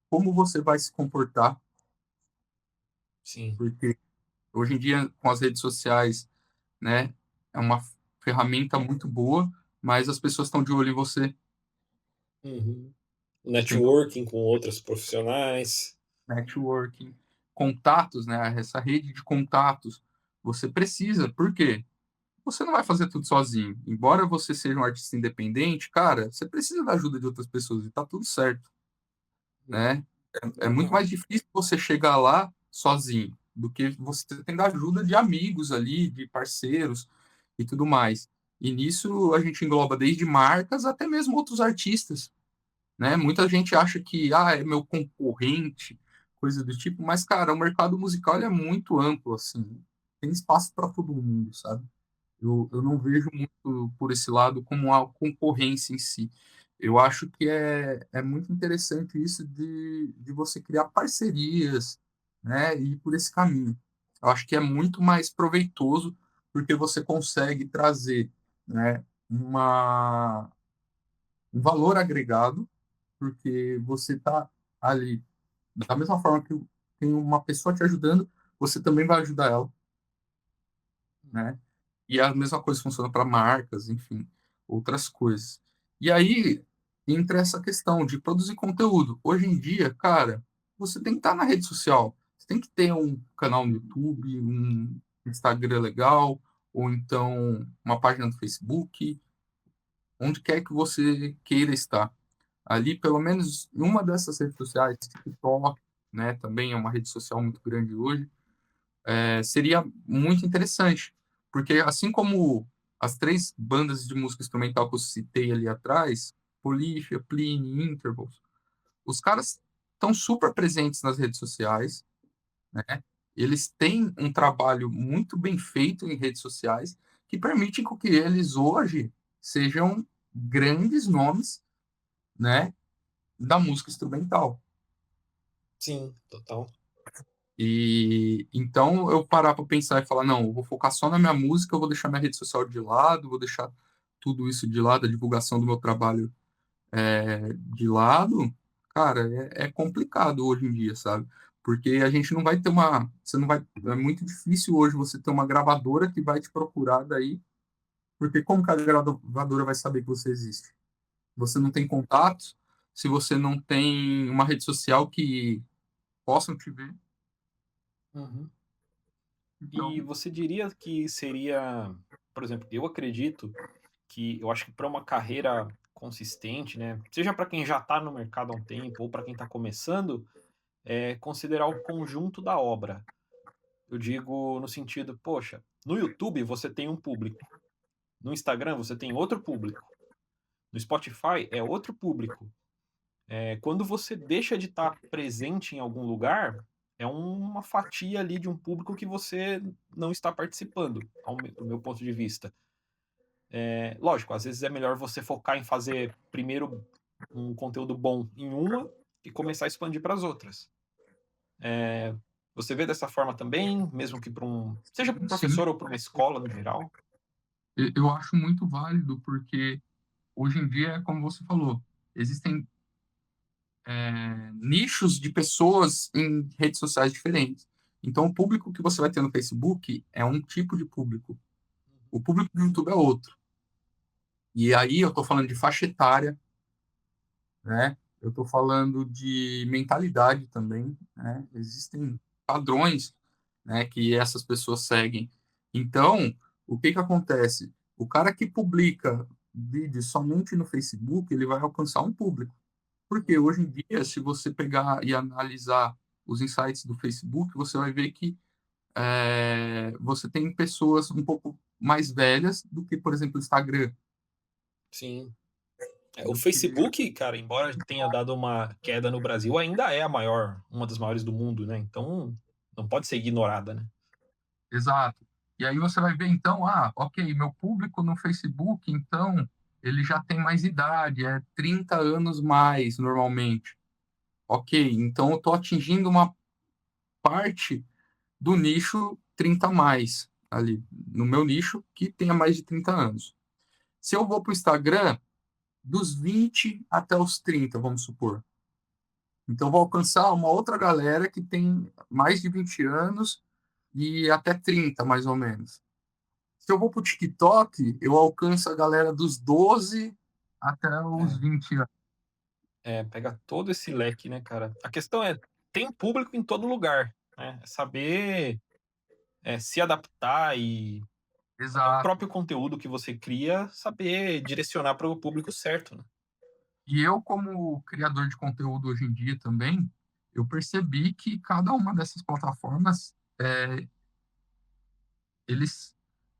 [SPEAKER 2] como você vai se comportar,
[SPEAKER 1] Sim.
[SPEAKER 2] porque hoje em dia, com as redes sociais, né, é uma ferramenta muito boa, mas as pessoas estão de olho em você.
[SPEAKER 1] Uhum.
[SPEAKER 2] Tem
[SPEAKER 1] Networking com outros profissionais.
[SPEAKER 2] networking, contatos, né, essa rede de contatos. Você precisa, por quê? Você não vai fazer tudo sozinho. Embora você seja um artista independente, cara, você precisa da ajuda de outras pessoas e tá tudo certo,
[SPEAKER 1] Uhum.
[SPEAKER 2] né? É muito mais difícil você chegar lá sozinho do que você tendo a ajuda de amigos ali, de parceiros e tudo mais. E nisso a gente engloba desde marcas até mesmo outros artistas, né? Muita gente acha que é meu concorrente, coisa do tipo, mas cara, o mercado musical ele é muito amplo assim. Tem espaço para todo mundo, sabe? Eu não vejo muito por esse lado como uma concorrência em si. Eu acho que é muito interessante isso de você criar parcerias, né, e ir por esse caminho. Eu acho que é muito mais proveitoso porque você consegue trazer, né, um valor agregado, porque você está ali, da mesma forma que tem uma pessoa te ajudando, você também vai ajudar ela, né? E a mesma coisa funciona para marcas, enfim, outras coisas. E aí entra essa questão de produzir conteúdo. Hoje em dia, cara, você tem que estar na rede social. Você tem que ter um canal no YouTube, um Instagram legal, ou então uma página no Facebook, onde quer que você queira estar. Ali, pelo menos em uma dessas redes sociais, TikTok, né, também é uma rede social muito grande hoje, seria muito interessante, porque assim como as três bandas de música instrumental que eu citei ali atrás, Polícia, Plini, Intervals, os caras estão super presentes nas redes sociais, né? Eles têm um trabalho muito bem feito em redes sociais que permitem com que eles hoje sejam grandes nomes, né, da música instrumental.
[SPEAKER 1] Sim, total.
[SPEAKER 2] E então eu parar para pensar e falar, não, eu vou focar só na minha música, eu vou deixar minha rede social de lado, vou deixar tudo isso de lado, a divulgação do meu trabalho de lado, cara, é complicado hoje em dia, sabe? Porque a gente não vai ter você não vai, é muito difícil hoje você ter uma gravadora que vai te procurar daí, porque como que a gravadora vai saber que você existe? Você não tem contatos, se você não tem uma rede social que possam te ver,
[SPEAKER 1] Uhum. E
[SPEAKER 2] então,
[SPEAKER 1] você diria que seria, por exemplo, eu acredito que eu acho que para uma carreira consistente, né, seja para quem já está no mercado há um tempo ou para quem está começando, é considerar o conjunto da obra. Eu digo no sentido, poxa, no YouTube você tem um público, no Instagram você tem outro público, no Spotify é outro público. Quando você deixa de estar presente em algum lugar, é uma fatia ali de um público que você não está participando, do meu ponto de vista. Lógico, às vezes é melhor você focar em fazer primeiro um conteúdo bom em uma e começar a expandir para as outras. Você vê dessa forma também, mesmo que para seja para um
[SPEAKER 2] sim.
[SPEAKER 1] professor ou para uma escola no geral?
[SPEAKER 2] Eu acho muito válido, porque hoje em dia, como você falou, existem nichos de pessoas em redes sociais diferentes. Então, o público que você vai ter no Facebook é um tipo de público. O público do YouTube é outro. E aí eu estou falando de faixa etária, né? Eu estou falando de mentalidade também, né? Existem padrões, né, que essas pessoas seguem. Então, o que que acontece? O cara que publica vídeo somente no Facebook, ele vai alcançar um público. Porque hoje em dia, se você pegar e analisar os insights do Facebook, você vai ver que você tem pessoas um pouco mais velhas do que, por exemplo, o Instagram.
[SPEAKER 1] Sim. O
[SPEAKER 2] Do que...
[SPEAKER 1] Facebook, cara, embora tenha dado uma queda no Brasil, ainda é a maior, uma das maiores do mundo, né? Então, não pode ser ignorada, né?
[SPEAKER 2] Exato. E aí você vai ver, então, ok, meu público no Facebook, então, ele já tem mais idade, é 30 anos mais, normalmente. Ok, então eu estou atingindo uma parte do nicho 30 a mais, ali, no meu nicho, que tenha mais de 30 anos. Se eu vou para o Instagram, dos 20 até os 30, vamos supor. Então, eu vou alcançar uma outra galera que tem mais de 20 anos e até 30, mais ou menos. Se eu vou para o TikTok, eu alcanço a galera dos 12 até os
[SPEAKER 1] É,
[SPEAKER 2] 20 anos.
[SPEAKER 1] pega todo esse leque, né, cara? A questão é, tem público em todo lugar, né? É saber se adaptar e até o
[SPEAKER 2] Exato.
[SPEAKER 1] próprio conteúdo que você cria, saber direcionar para o público certo, né?
[SPEAKER 2] E eu, como criador de conteúdo hoje em dia também, eu percebi que cada uma dessas plataformas, eles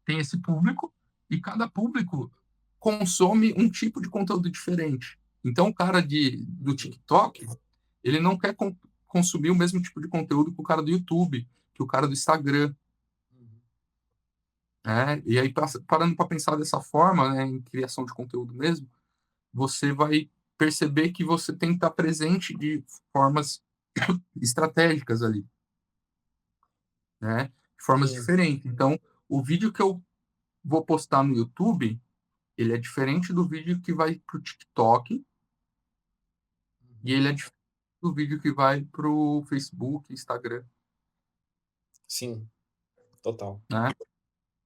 [SPEAKER 2] têm esse público e cada público consome um tipo de conteúdo diferente. Então, o cara do
[SPEAKER 1] Uhum,
[SPEAKER 2] TikTok, ele não quer consumir o mesmo tipo de conteúdo que o cara do YouTube, que o cara do Instagram,
[SPEAKER 1] uhum.
[SPEAKER 2] né? E aí, parando para pensar dessa forma, né, em criação de conteúdo mesmo, você vai perceber que você tem que estar presente de formas estratégicas ali, né? De formas
[SPEAKER 1] Sim.
[SPEAKER 2] diferentes. Então, o vídeo que eu vou postar no YouTube, ele é diferente do vídeo que vai para o TikTok e
[SPEAKER 1] Uhum.
[SPEAKER 2] ele é diferente do vídeo que vai para o Facebook, Instagram,
[SPEAKER 1] Sim, total.
[SPEAKER 2] né?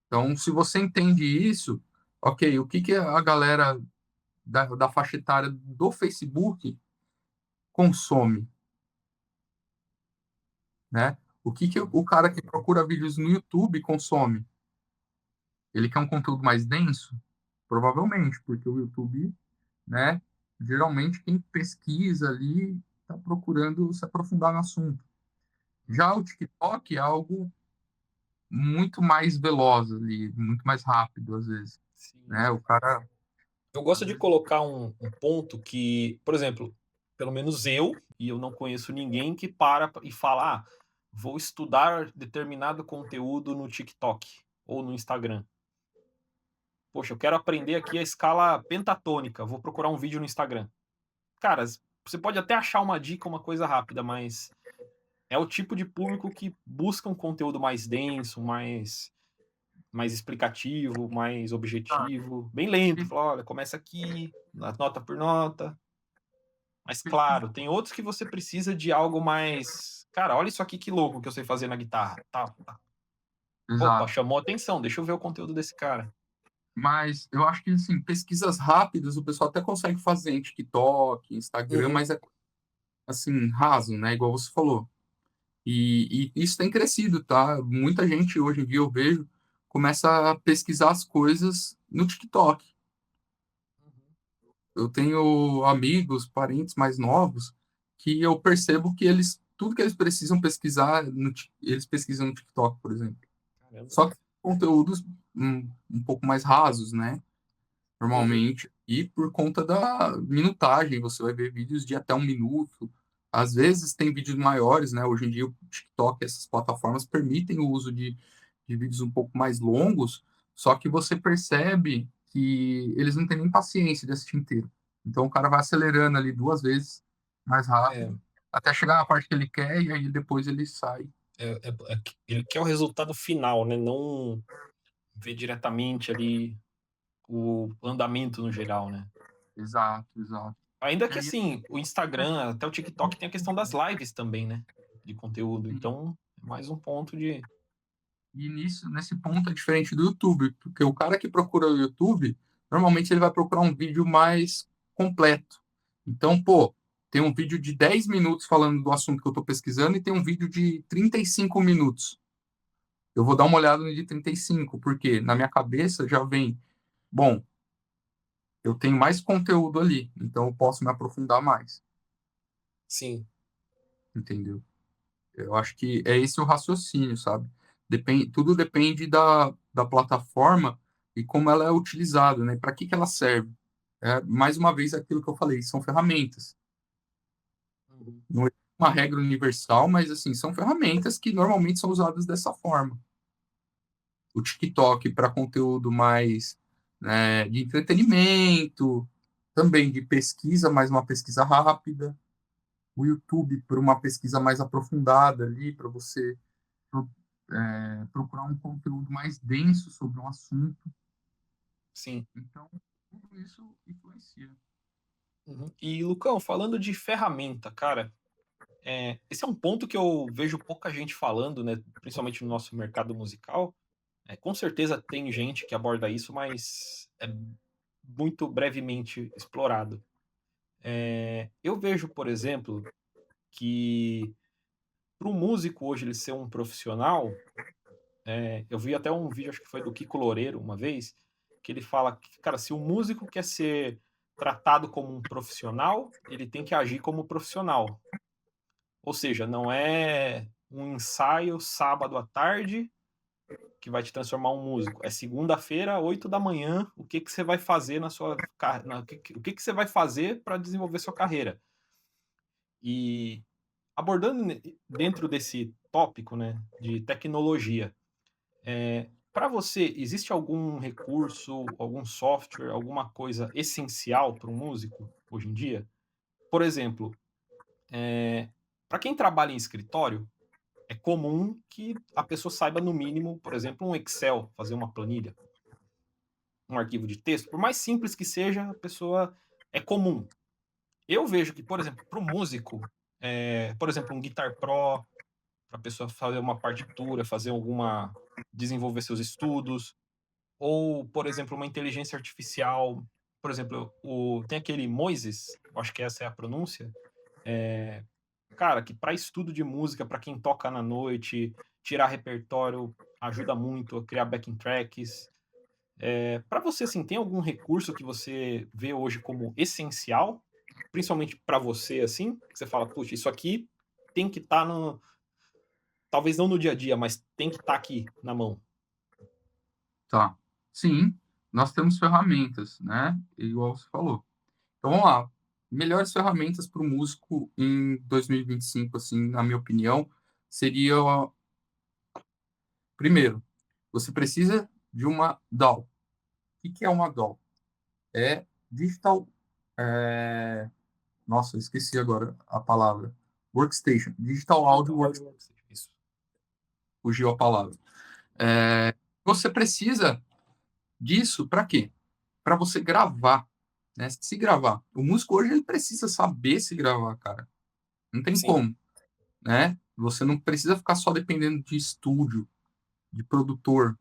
[SPEAKER 2] Então, se você entende isso, ok, o que que a galera da faixa etária do Facebook consome, né? O que que o
[SPEAKER 1] Uhum,
[SPEAKER 2] cara que procura vídeos no YouTube consome? Ele quer um conteúdo mais denso? Provavelmente, porque o YouTube, né? Geralmente quem pesquisa ali está procurando se aprofundar no assunto. Já o TikTok é algo muito mais veloz ali, muito mais rápido às vezes,
[SPEAKER 1] sim.
[SPEAKER 2] né? O cara,
[SPEAKER 1] Eu
[SPEAKER 2] às
[SPEAKER 1] gosto de
[SPEAKER 2] vezes,
[SPEAKER 1] colocar um ponto que, por exemplo, pelo menos eu, e eu não conheço ninguém que para e fala: "Ah, vou estudar determinado conteúdo no TikTok ou no Instagram. Poxa, eu quero aprender aqui a escala pentatônica, vou procurar um vídeo no Instagram". Cara, você pode até achar uma dica, uma coisa rápida, mas é o tipo de público que busca um conteúdo mais denso, mais explicativo, mais
[SPEAKER 2] tá,
[SPEAKER 1] objetivo, bem lento.
[SPEAKER 2] pe-
[SPEAKER 1] Fala: "Olha, começa aqui, nota por nota". Mas
[SPEAKER 2] pesquisa,
[SPEAKER 1] claro, tem outros que você precisa de algo mais: "Cara, olha isso aqui que louco que eu sei fazer na guitarra, tal, tá. Opa,
[SPEAKER 2] exato.
[SPEAKER 1] chamou atenção, deixa eu ver o conteúdo desse cara".
[SPEAKER 2] Mas eu acho que assim, pesquisas rápidas o pessoal até consegue fazer em TikTok, Instagram,
[SPEAKER 1] Uhum.
[SPEAKER 2] mas é assim, raso, né? Igual você falou. E isso tem crescido, tá? Muita gente hoje em dia eu vejo começa a pesquisar as coisas no TikTok. Eu tenho amigos, parentes mais novos que eu percebo que eles tudo que eles precisam pesquisar eles pesquisam no TikTok, por exemplo.
[SPEAKER 1] Caramba.
[SPEAKER 2] Só que conteúdos um pouco mais rasos, né?
[SPEAKER 1] Uhum.
[SPEAKER 2] Normalmente, e por conta da minutagem, você vai ver vídeos de até 1 minuto. Às vezes tem vídeos maiores, né? Hoje em dia o TikTok, essas plataformas permitem o uso de vídeos um pouco mais longos, só que você percebe que eles não têm nem paciência de assistir inteiro. Então o cara vai acelerando ali 2 vezes mais
[SPEAKER 1] É,
[SPEAKER 2] rápido, até chegar na parte que ele quer, e aí depois ele sai.
[SPEAKER 1] ele quer o resultado final, né, não ver diretamente ali o andamento no geral, né.
[SPEAKER 2] Exato, exato.
[SPEAKER 1] Ainda
[SPEAKER 2] E
[SPEAKER 1] que,
[SPEAKER 2] aí,
[SPEAKER 1] assim, o Instagram, até o TikTok tem a questão das lives também, né, de conteúdo,
[SPEAKER 2] assim,
[SPEAKER 1] então é mais um ponto de
[SPEAKER 2] e nesse ponto é diferente do YouTube, porque o cara que procura o YouTube, normalmente ele vai procurar um vídeo mais completo. Então, pô, tem um vídeo de 10 minutos falando do assunto que eu estou pesquisando e tem um vídeo de 35 minutos. Eu vou dar uma olhada no de 35, porque na minha cabeça já vem, bom, eu tenho mais conteúdo ali, então eu posso me aprofundar mais,
[SPEAKER 1] sim.
[SPEAKER 2] entendeu? Eu acho que é esse o raciocínio, sabe? Tudo depende da plataforma e como ela é utilizada, né? Para que que ela serve? É, mais uma vez, aquilo que eu falei, são ferramentas.
[SPEAKER 1] Uhum.
[SPEAKER 2] Não é uma regra universal, mas assim, são ferramentas que normalmente são usadas dessa forma. O TikTok para conteúdo mais, né, de entretenimento, também de pesquisa, mais uma pesquisa rápida. O YouTube por uma pesquisa mais aprofundada ali, para você procurar um conteúdo mais denso sobre um assunto.
[SPEAKER 1] Sim.
[SPEAKER 2] Então, tudo isso influencia.
[SPEAKER 1] Uhum. E Lucão, falando de ferramenta, cara, esse é um ponto que eu vejo pouca gente falando, né, principalmente no nosso mercado musical. Com certeza tem gente que aborda isso, mas é muito brevemente explorado. Eu vejo, por exemplo, que para o músico hoje ele ser um profissional, eu vi até um vídeo, acho que foi do Kiko Loureiro uma vez, que ele fala que, cara, se o músico quer ser tratado como um profissional, ele tem que agir como profissional. Ou seja, não é um ensaio sábado à tarde que vai te transformar um músico. É segunda-feira, 8 da manhã, o que que você vai fazer na sua ca na o que que você vai fazer para desenvolver sua carreira. E abordando dentro desse tópico, né, de tecnologia, para você existe algum recurso, algum software, alguma coisa essencial para um músico hoje em dia? Por exemplo, para quem trabalha em escritório, é comum que a pessoa saiba no mínimo, por exemplo, um Excel, fazer uma planilha, um arquivo de texto, por mais simples que seja, a pessoa é comum. Eu vejo que, por exemplo, para o músico, por exemplo, um Guitar Pro, para a pessoa fazer uma partitura, fazer alguma desenvolver seus estudos, ou, por exemplo, uma inteligência artificial, por exemplo, tem aquele Moises, eu acho que essa é a pronúncia, cara, que para estudo de música, para quem toca na noite, tirar repertório ajuda muito a criar backing tracks. Para você, assim, tem algum recurso que você vê hoje como essencial, principalmente para você, assim, que você fala: "Puxa, isso aqui tem que estar no talvez não no dia a dia, mas tem que estar aqui na mão"?
[SPEAKER 2] Tá. Sim, nós temos ferramentas, né? Igual você falou. Então, vamos lá. Melhores ferramentas para o músico em 2025, assim, na minha opinião, seria, primeiro, você precisa de uma DAW. O que é uma DAW? É Digital. é, Nossa, eu esqueci agora a palavra. Workstation. Digital Audio
[SPEAKER 1] Digital
[SPEAKER 2] Workstation.
[SPEAKER 1] Audio Workstation, isso.
[SPEAKER 2] Fugiu a palavra. Você precisa disso para quê? Para você gravar, né? Se gravar. O músico hoje ele precisa saber se gravar, cara. Não tem
[SPEAKER 1] Sim.
[SPEAKER 2] como, né? Você não precisa ficar só dependendo de estúdio, de produtor.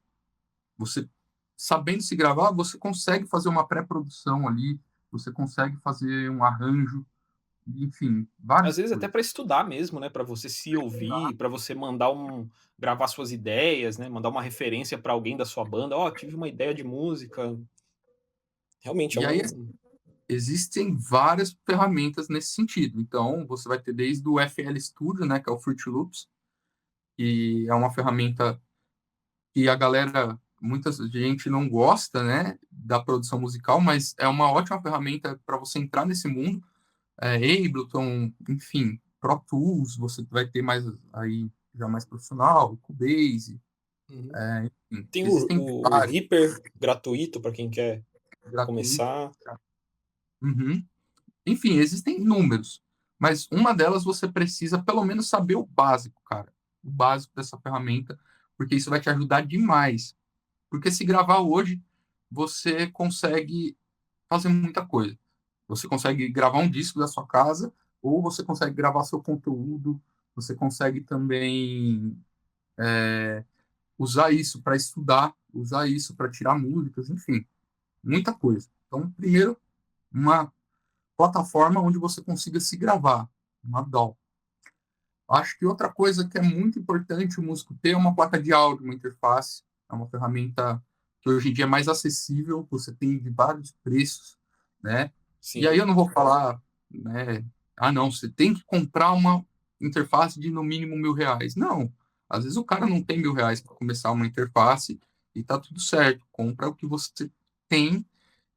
[SPEAKER 2] Você sabendo se gravar, você consegue fazer uma pré-produção ali, você consegue fazer um arranjo, enfim,
[SPEAKER 1] Às
[SPEAKER 2] várias
[SPEAKER 1] vezes até
[SPEAKER 2] coisas.
[SPEAKER 1] para estudar mesmo, né, para você se ouvir, para você gravar suas ideias, né, mandar uma referência para alguém da sua banda: "Ó, tive uma ideia de música". Realmente é
[SPEAKER 2] E aí existem várias ferramentas nesse sentido. Então, você vai ter desde o FL Studio, né, que é o Fruit Loops, que é uma ferramenta que a galera, muita gente não gosta, né, da produção musical, mas é uma ótima ferramenta para você entrar nesse mundo. Ableton, enfim, Pro Tools, você vai ter mais aí já mais profissional, Cubase,
[SPEAKER 1] uhum.
[SPEAKER 2] enfim,
[SPEAKER 1] Tem
[SPEAKER 2] existem
[SPEAKER 1] o
[SPEAKER 2] vários
[SPEAKER 1] Reaper gratuito para quem quer
[SPEAKER 2] gratuitos.
[SPEAKER 1] começar.
[SPEAKER 2] Uhum. Enfim, existem inúmeros, mas uma delas você precisa pelo menos saber o básico, cara, o básico dessa ferramenta, porque isso vai te ajudar demais. Porque se gravar hoje, você consegue fazer muita coisa. Você consegue gravar um disco da sua casa, ou você consegue gravar seu conteúdo, você consegue também usar isso para estudar, usar isso para tirar músicas, enfim, muita coisa. Então, primeiro, uma plataforma onde você consiga se gravar, uma DAW. Acho que outra coisa que é muito importante o músico ter é uma placa de áudio, uma interface, é uma ferramenta que hoje em dia é mais acessível, você tem de vários preços, né? E aí
[SPEAKER 1] Sim,
[SPEAKER 2] eu não vou falar, né? Ah, não, você tem que comprar uma interface de no mínimo R$ 1.000. Não, às vezes o cara não tem R$ 1.000 para começar uma interface e tá tudo certo. Compra o que você tem,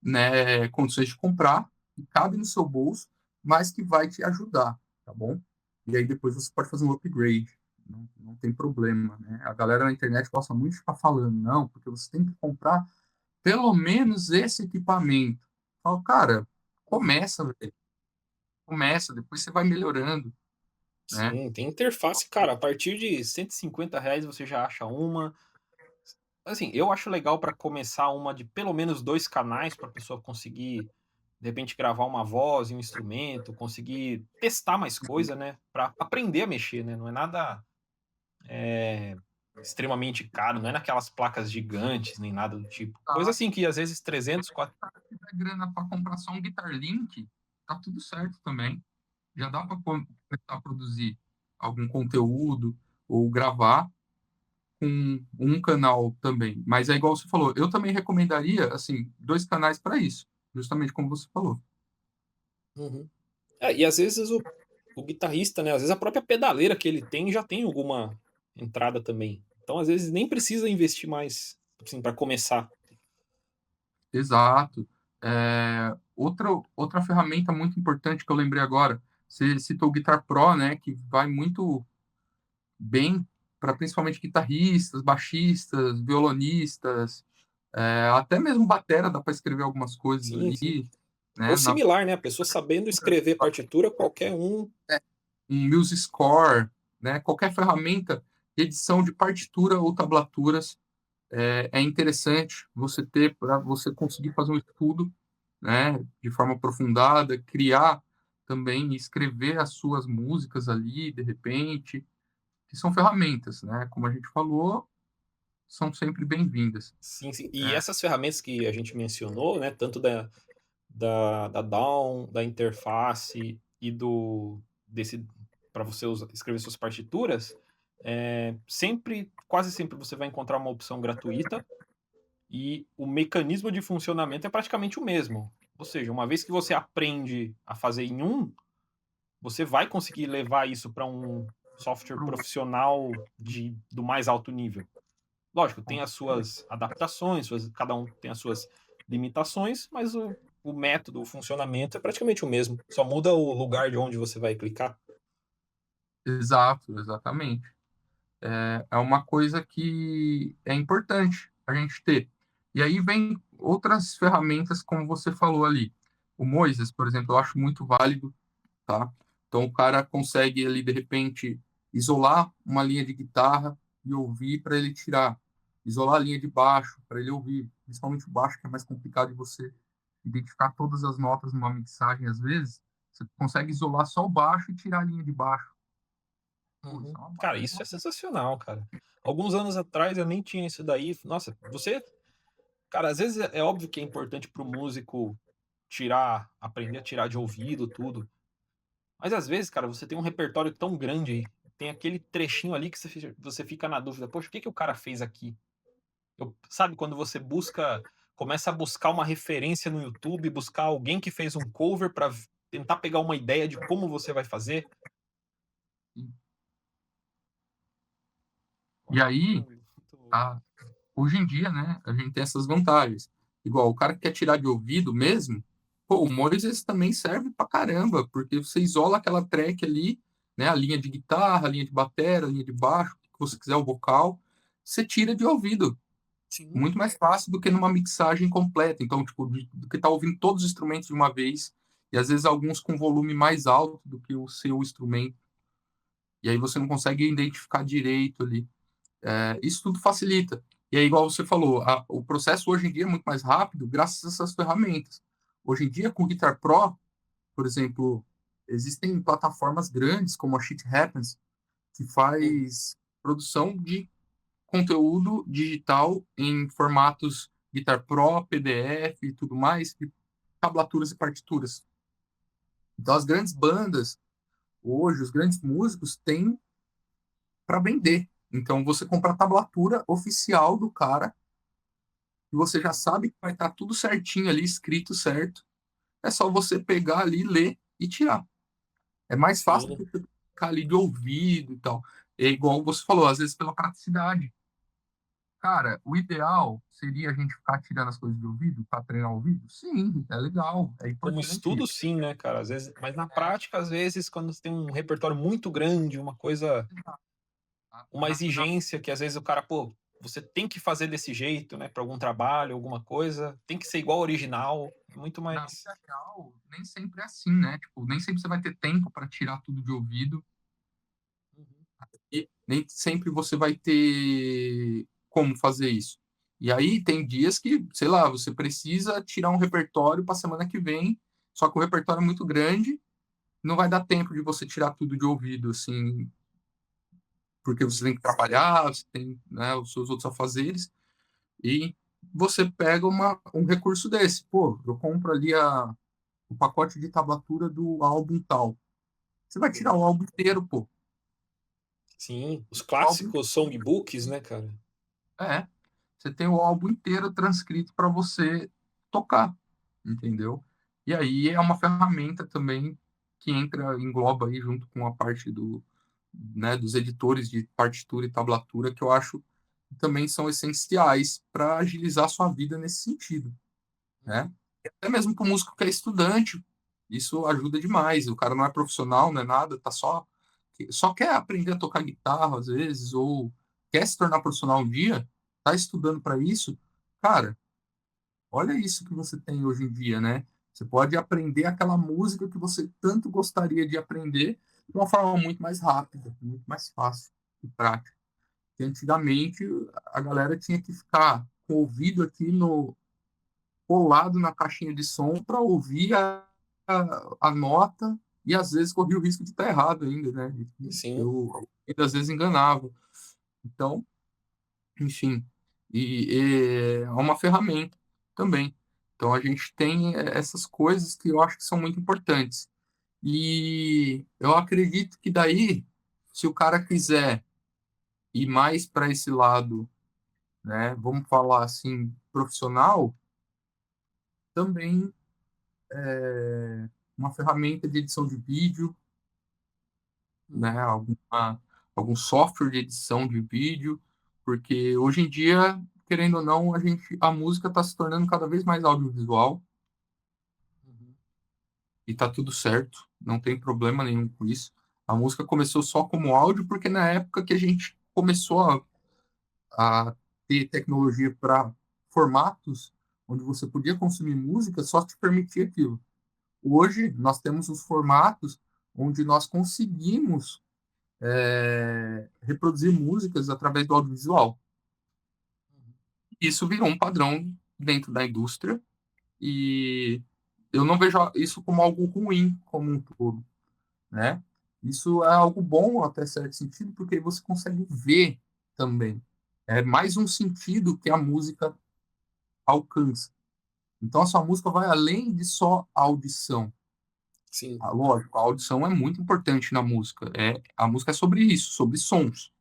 [SPEAKER 2] né, condições de comprar, que cabe no seu bolso, mas que vai te ajudar, tá bom? E aí depois você pode fazer um upgrade, não tem problema, né? A galera na internet gosta muito de ficar falando, não, porque você tem que comprar pelo menos esse equipamento. Fala, cara, começa, velho. Começa, depois você vai melhorando, né?
[SPEAKER 1] sim, tem interface, cara, a partir de R$ 150 você já acha uma. Assim, eu acho legal para começar uma de pelo menos 2 canais para a pessoa conseguir, de repente, gravar uma voz e um instrumento, conseguir testar mais coisa, né, para aprender a mexer, né, não é nada, eh, extremamente caro, não é naquelas placas gigantes nem nada do tipo. Coisa
[SPEAKER 2] Tá,
[SPEAKER 1] assim que às vezes 300,
[SPEAKER 2] se tiver grana para comprar só um Guitar Link, tá tudo certo também. Já dá para começar a produzir algum conteúdo ou gravar com um canal também. Mas é igual você falou, eu também recomendaria, assim, dois canais para isso, justamente como você falou.
[SPEAKER 1] uhum. É, e às vezes o guitarrista, né, às vezes a própria pedaleira que ele tem já tem alguma entrada também. Então, às vezes, nem precisa investir mais, assim, para começar.
[SPEAKER 2] Exato. Outra ferramenta muito importante que eu lembrei agora, você citou o Guitar Pro, né, que vai muito bem para principalmente guitarristas, baixistas, violonistas, até mesmo batera dá para escrever algumas coisas
[SPEAKER 1] Sim, sim.
[SPEAKER 2] ali, né,
[SPEAKER 1] Ou similar, né, a pessoa sabendo escrever partitura, qualquer um.
[SPEAKER 2] um Music Score, né, qualquer ferramenta de edição de partitura ou tablaturas é interessante você ter para você conseguir fazer um estudo, né, de forma aprofundada, criar também, escrever as suas músicas ali, de repente, que são ferramentas, né? Como a gente falou, são sempre bem-vindas.
[SPEAKER 1] Sim, sim. E
[SPEAKER 2] É,
[SPEAKER 1] essas ferramentas que a gente mencionou, né, tanto da Dawn, da interface e do desse para você escrever suas partituras, sempre quase sempre você vai encontrar uma opção gratuita e o mecanismo de funcionamento é praticamente o mesmo. Ou seja, uma vez que você aprende a fazer em um, você vai conseguir levar isso para um software
[SPEAKER 2] pro-
[SPEAKER 1] profissional do mais alto nível. Lógico, tem as suas adaptações, cada um tem as suas limitações, mas o método, o funcionamento é praticamente o mesmo. Só muda o lugar de onde você vai clicar.
[SPEAKER 2] Exato, exatamente. É uma coisa que é importante a gente ter. E aí vem outras ferramentas, como você falou ali. O Moises, por exemplo, eu acho muito válido, tá? Então o cara consegue ali de repente isolar uma linha de guitarra e ouvir para ele tirar, isolar a linha de baixo para ele ouvir, principalmente o baixo que é mais complicado de você identificar todas as notas numa mixagem às vezes, você consegue isolar só o baixo e tirar a linha de baixo. Pô, isso
[SPEAKER 1] Uhum.
[SPEAKER 2] é
[SPEAKER 1] Cara,
[SPEAKER 2] isso é
[SPEAKER 1] isso é
[SPEAKER 2] uma
[SPEAKER 1] sensacional, cara. Alguns anos atrás eu nem tinha isso daí. Nossa, você. Cara, às vezes é óbvio que é importante pro músico aprender a tirar de ouvido tudo. Mas às vezes, cara, você tem um repertório tão grande, tem aquele trechinho ali que você fica na dúvida, poxa, o que que o cara fez aqui? Sabe, quando você começa a buscar uma referência no YouTube, buscar alguém que fez um cover para tentar pegar uma ideia de como você vai fazer.
[SPEAKER 2] E aí,
[SPEAKER 1] Muito louco.
[SPEAKER 2] a, hoje em dia, né, a gente tem essas vantagens. Igual, o cara que quer tirar de ouvido mesmo, pô, o Moises também serve pra caramba, porque você isola aquela track ali, né, a linha de guitarra, a linha de bateria, a linha de baixo, o que você quiser, o vocal, você tira de ouvido.
[SPEAKER 1] Sim.
[SPEAKER 2] Muito mais fácil do que numa mixagem completa. Então, tipo, do que tá ouvindo todos os instrumentos de uma vez, e às vezes alguns com volume mais alto do que o seu instrumento, e aí você não consegue identificar direito ali. Isso tudo facilita. E aí, igual você falou, o processo hoje em dia é muito mais rápido graças a essas ferramentas. Hoje em dia, com o Guitar Pro, por exemplo, existem plataformas grandes como a Shit Happens, que
[SPEAKER 1] Uhum.
[SPEAKER 2] faz produção de conteúdo digital em formatos Guitar Pro, PDF e tudo mais, e tablaturas e partituras. Então, as grandes bandas, hoje, os grandes músicos têm para vender. Então, você compra a tablatura oficial do cara, e você já sabe que vai estar tudo certinho ali, escrito certo. É só você pegar ali, ler e tirar. É mais fácil do
[SPEAKER 1] Sim.
[SPEAKER 2] que você ficar ali de ouvido e tal. É igual você falou, às vezes pela praticidade. Cara, o ideal seria a gente ficar tirando as coisas de ouvido para treinar o ouvido? Sim, é legal, é
[SPEAKER 1] Como
[SPEAKER 2] importante.
[SPEAKER 1] estudo sim, né, cara, às vezes, mas na prática, às vezes, quando você tem um repertório muito grande, uma coisa, uma
[SPEAKER 2] Na,
[SPEAKER 1] exigência que às vezes o cara, pô, você tem que fazer desse jeito, né, para algum trabalho, alguma coisa, tem que ser igual ao original, é muito
[SPEAKER 2] na
[SPEAKER 1] mais.
[SPEAKER 2] vida real, nem sempre é assim, né? Tipo, nem sempre você vai ter tempo para tirar tudo de ouvido
[SPEAKER 1] Uhum.
[SPEAKER 2] e nem sempre você vai ter como fazer isso. E aí tem dias que, sei lá, você precisa tirar um repertório para semana que vem, só que o repertório é muito grande, não vai dar tempo de você tirar tudo de ouvido, assim, porque você tem que trabalhar, você tem, né, os seus outros afazeres, e você pega um recurso desse. Pô, eu compro ali o pacote de tablatura do álbum tal. Você vai tirar o álbum inteiro, pô.
[SPEAKER 1] Sim, os
[SPEAKER 2] O álbum,
[SPEAKER 1] clássicos songbooks, né, cara?
[SPEAKER 2] é, você tem o álbum inteiro transcrito para você tocar, entendeu? E aí é uma ferramenta também que entra, engloba aí junto com a parte né, dos editores de partitura e tablatura, que eu acho que também são essenciais para agilizar a sua vida nesse sentido, né?
[SPEAKER 1] Uhum.
[SPEAKER 2] E até mesmo para o músico que é estudante, isso ajuda demais. O cara não é profissional, não é nada, tá só quer aprender a tocar guitarra às vezes ou quer se tornar profissional um dia, tá estudando para isso, cara, olha isso que você tem hoje em dia, né? Você pode aprender aquela música que você tanto gostaria de aprender de uma forma muito mais rápida, muito mais fácil e prática. Porque antigamente a galera tinha que ficar com o ouvido aqui no colado na caixinha de som para ouvir a nota e às vezes corria o risco de estar errado ainda, né?
[SPEAKER 1] Sim.
[SPEAKER 2] Eu às vezes enganava. Então, enfim, é uma ferramenta também. Então a gente tem essas coisas que eu acho que são muito importantes. E eu acredito que daí, se o cara quiser ir mais para esse lado, né, vamos falar assim, profissional, também uma ferramenta de edição de vídeo, né,
[SPEAKER 1] Uhum.
[SPEAKER 2] algum software de edição de vídeo, porque hoje em dia, querendo ou não, a música está se tornando cada vez mais audiovisual
[SPEAKER 1] Uhum.
[SPEAKER 2] e tá tudo certo, não tem problema nenhum com isso. A música começou só como áudio porque na época que a gente começou a ter tecnologia para formatos onde você podia consumir música, só te permitia aquilo. Hoje nós temos os formatos onde nós conseguimos reproduzir músicas através do audiovisual.
[SPEAKER 1] Uhum.
[SPEAKER 2] Isso virou um padrão dentro da indústria e eu não vejo isso como algo ruim como um todo, né? Isso é algo bom até certo sentido, porque aí você consegue ver também. É mais um sentido que a música alcança. Então a sua música vai além de só audição.
[SPEAKER 1] Sim.
[SPEAKER 2] Ah, lógico, a audição é muito importante na música. A música é sobre isso, sobre sons.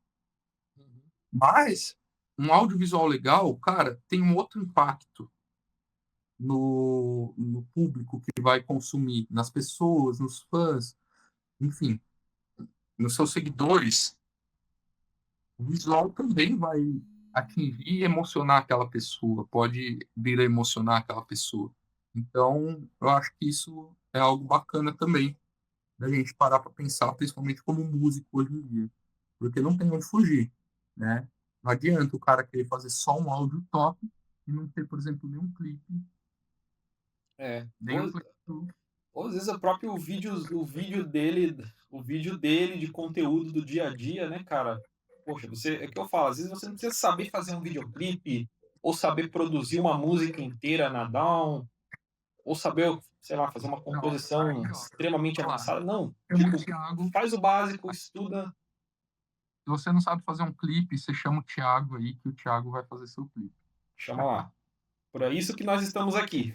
[SPEAKER 1] Uhum.
[SPEAKER 2] Mas um audiovisual legal, cara, tem um outro impacto no público que vai consumir, nas pessoas, nos fãs, enfim, nos seus seguidores. O visual também vai atingir e emocionar aquela pessoa, pode vir a emocionar aquela pessoa. Então, eu acho que isso é algo bacana também, da gente parar para pensar, principalmente como músico hoje em dia, porque não tem onde fugir, né? Não adianta o cara querer fazer só um áudio top e não ter, por exemplo, nenhum clipe,
[SPEAKER 1] É.
[SPEAKER 2] nenhum clipe.
[SPEAKER 1] Ou às vezes o vídeo dele de conteúdo do dia a dia, né, cara? Poxa, você é que eu falo, às vezes você não precisa saber fazer um videoclipe, ou saber produzir uma música inteira na DAW, ou saber, sei lá, fazer uma
[SPEAKER 2] Não,
[SPEAKER 1] composição
[SPEAKER 2] aí, ó,
[SPEAKER 1] extremamente
[SPEAKER 2] falar,
[SPEAKER 1] avançada, não.
[SPEAKER 2] chama o
[SPEAKER 1] Tipo,
[SPEAKER 2] Thiago.
[SPEAKER 1] faz o básico, estuda,
[SPEAKER 2] Se você não sabe fazer um clipe, você chama o Thiago aí, que o Thiago vai fazer seu clipe.
[SPEAKER 1] chama lá. Por isso que nós estamos aqui.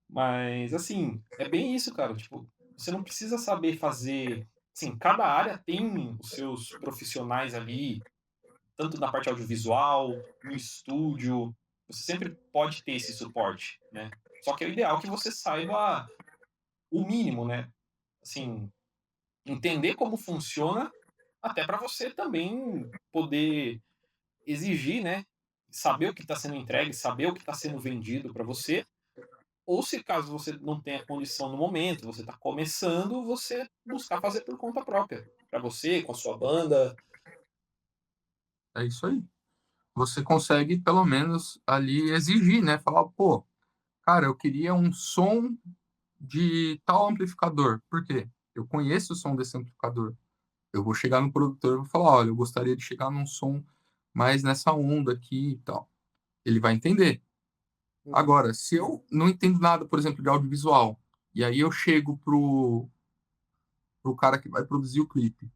[SPEAKER 1] Mas, assim, é bem isso, cara, tipo, você não precisa saber fazer assim, cada área tem os seus profissionais ali, tanto na parte audiovisual, no estúdio, você sempre pode ter esse suporte, né. Só que é o ideal que você saiba o mínimo, né, assim, entender como funciona, até para você também poder exigir, né, saber o que está sendo entregue, saber o que está sendo vendido para você, ou se caso você não tenha condição no momento, você está começando, você buscar fazer por conta própria, para você, com a sua banda.
[SPEAKER 2] É isso aí. Você consegue, pelo menos, ali exigir, né? Falar, pô, cara, eu queria um som de tal amplificador. Por quê? Eu conheço o som desse amplificador. Eu vou chegar no produtor e vou falar, olha, eu gostaria de chegar num som mais nessa onda aqui e tal. Ele vai entender.
[SPEAKER 1] Uhum.
[SPEAKER 2] Agora, se eu não entendo nada, por exemplo, de audiovisual, e aí eu chego pro cara que vai produzir o clipe,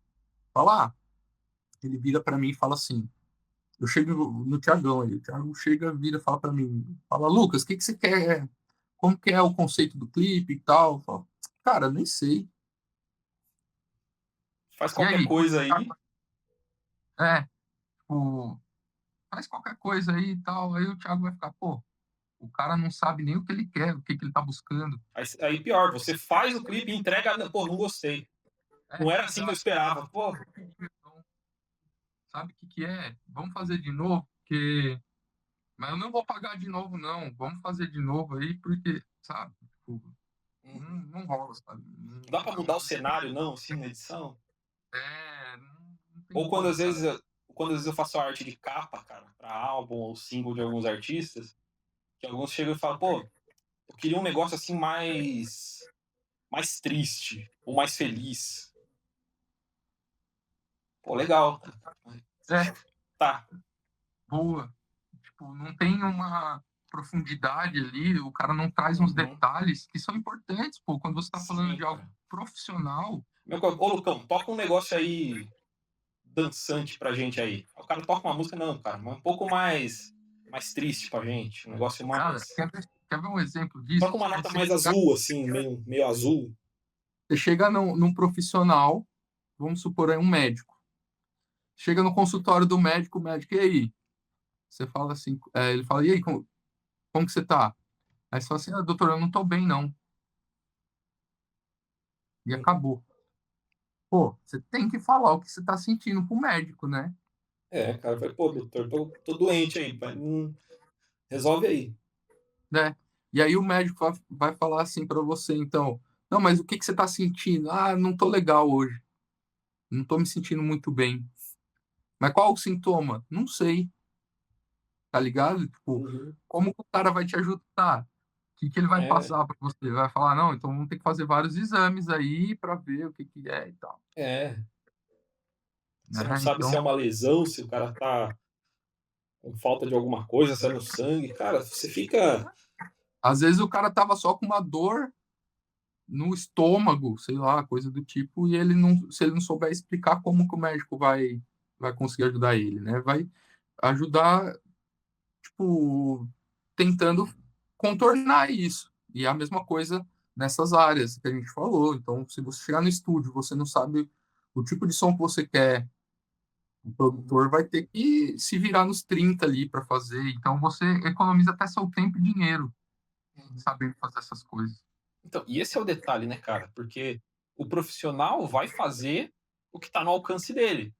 [SPEAKER 2] falar, ele vira para mim e fala assim, eu chego no Thiagão aí, o Thiago chega, vira, fala para mim, fala, Lucas, o que que você quer? Como que é o conceito do clipe e tal? Eu falo, cara, eu nem sei.
[SPEAKER 1] Faz
[SPEAKER 2] E
[SPEAKER 1] qualquer
[SPEAKER 2] aí?
[SPEAKER 1] coisa aí.
[SPEAKER 2] É, tipo, faz qualquer coisa aí e tal. Aí o Thiago vai ficar, pô, o cara não sabe nem o que ele quer, o que que ele tá buscando.
[SPEAKER 1] Aí pior, você faz o clipe e entrega, pô, não gostei.
[SPEAKER 2] É,
[SPEAKER 1] Não era assim que eu
[SPEAKER 2] exato.
[SPEAKER 1] esperava. Pô,
[SPEAKER 2] Então, sabe o que que é? Vamos fazer de novo, porque... Mas eu não vou pagar de novo, não. Vamos fazer de novo aí, porque, sabe? Tipo, não rola, sabe?
[SPEAKER 1] dá pra mudar o cenário, não, assim, na edição?
[SPEAKER 2] Não tem
[SPEAKER 1] Ou quando
[SPEAKER 2] como,
[SPEAKER 1] às vezes,
[SPEAKER 2] cara.
[SPEAKER 1] quando às vezes eu faço arte de capa, cara, pra álbum ou single de alguns artistas, que alguns chegam e falam, pô, eu queria um negócio assim mais triste, ou mais feliz. Pô, legal.
[SPEAKER 2] É,
[SPEAKER 1] Tá.
[SPEAKER 2] boa. Tipo, não tem uma profundidade ali, o cara não traz uns
[SPEAKER 1] Uhum.
[SPEAKER 2] detalhes que são importantes, pô, quando você tá falando
[SPEAKER 1] Sim,
[SPEAKER 2] de algo
[SPEAKER 1] cara.
[SPEAKER 2] profissional.
[SPEAKER 1] Ô, Lucão, toca um negócio aí dançante pra gente aí. O cara toca uma música, não, cara, um pouco mais triste pra gente. Um negócio
[SPEAKER 2] Cara,
[SPEAKER 1] mais.
[SPEAKER 2] quer ver um exemplo disso?
[SPEAKER 1] Toca uma
[SPEAKER 2] É
[SPEAKER 1] nota
[SPEAKER 2] você
[SPEAKER 1] mais
[SPEAKER 2] chegar,
[SPEAKER 1] azul, assim, meio azul.
[SPEAKER 2] você chega num profissional, vamos supor aí um médico. Chega no consultório do médico, o médico, e aí? Você fala assim, ele fala, e aí, como que você tá? Aí você fala assim, doutor, eu não tô bem, não. E
[SPEAKER 1] Uhum.
[SPEAKER 2] acabou. Pô, você tem que falar o que você tá sentindo pro médico, né?
[SPEAKER 1] É, cara, vai, pô, doutor, tô doente aí, pai. Resolve aí.
[SPEAKER 2] Né? E aí o médico vai falar assim para você, então, não, mas o que que você tá sentindo? Ah, não tô legal hoje. Não tô me sentindo muito bem. Mas qual o sintoma? Não sei, tá ligado? Tipo,
[SPEAKER 1] Uhum.
[SPEAKER 2] como que o cara vai te ajudar? O que que ele vai
[SPEAKER 1] É,
[SPEAKER 2] passar para você? Ele vai falar, não, então vamos ter que fazer vários exames aí para ver o que que é e tal,
[SPEAKER 1] é. Você não
[SPEAKER 2] né?
[SPEAKER 1] sabe se
[SPEAKER 2] Então,
[SPEAKER 1] é uma lesão, se o cara tá com falta de alguma coisa, se é no sangue. Cara, você fica.
[SPEAKER 2] às vezes o cara tava só com uma dor no estômago, sei lá, coisa do tipo, e ele não, se ele não souber explicar como que o médico vai conseguir ajudar ele, né? Vai ajudar, tipo, tentando contornar isso. E é a mesma coisa nessas áreas que a gente falou. Então, se você chegar no estúdio, você não sabe o tipo de som que você quer, o
[SPEAKER 1] Uhum.
[SPEAKER 2] produtor vai ter que se virar nos 30 ali para fazer. Então, você economiza até seu tempo e dinheiro
[SPEAKER 1] Uhum.
[SPEAKER 2] sabendo fazer essas coisas.
[SPEAKER 1] Então, e esse é o detalhe, né, cara? Porque o profissional vai fazer o que tá no alcance dele.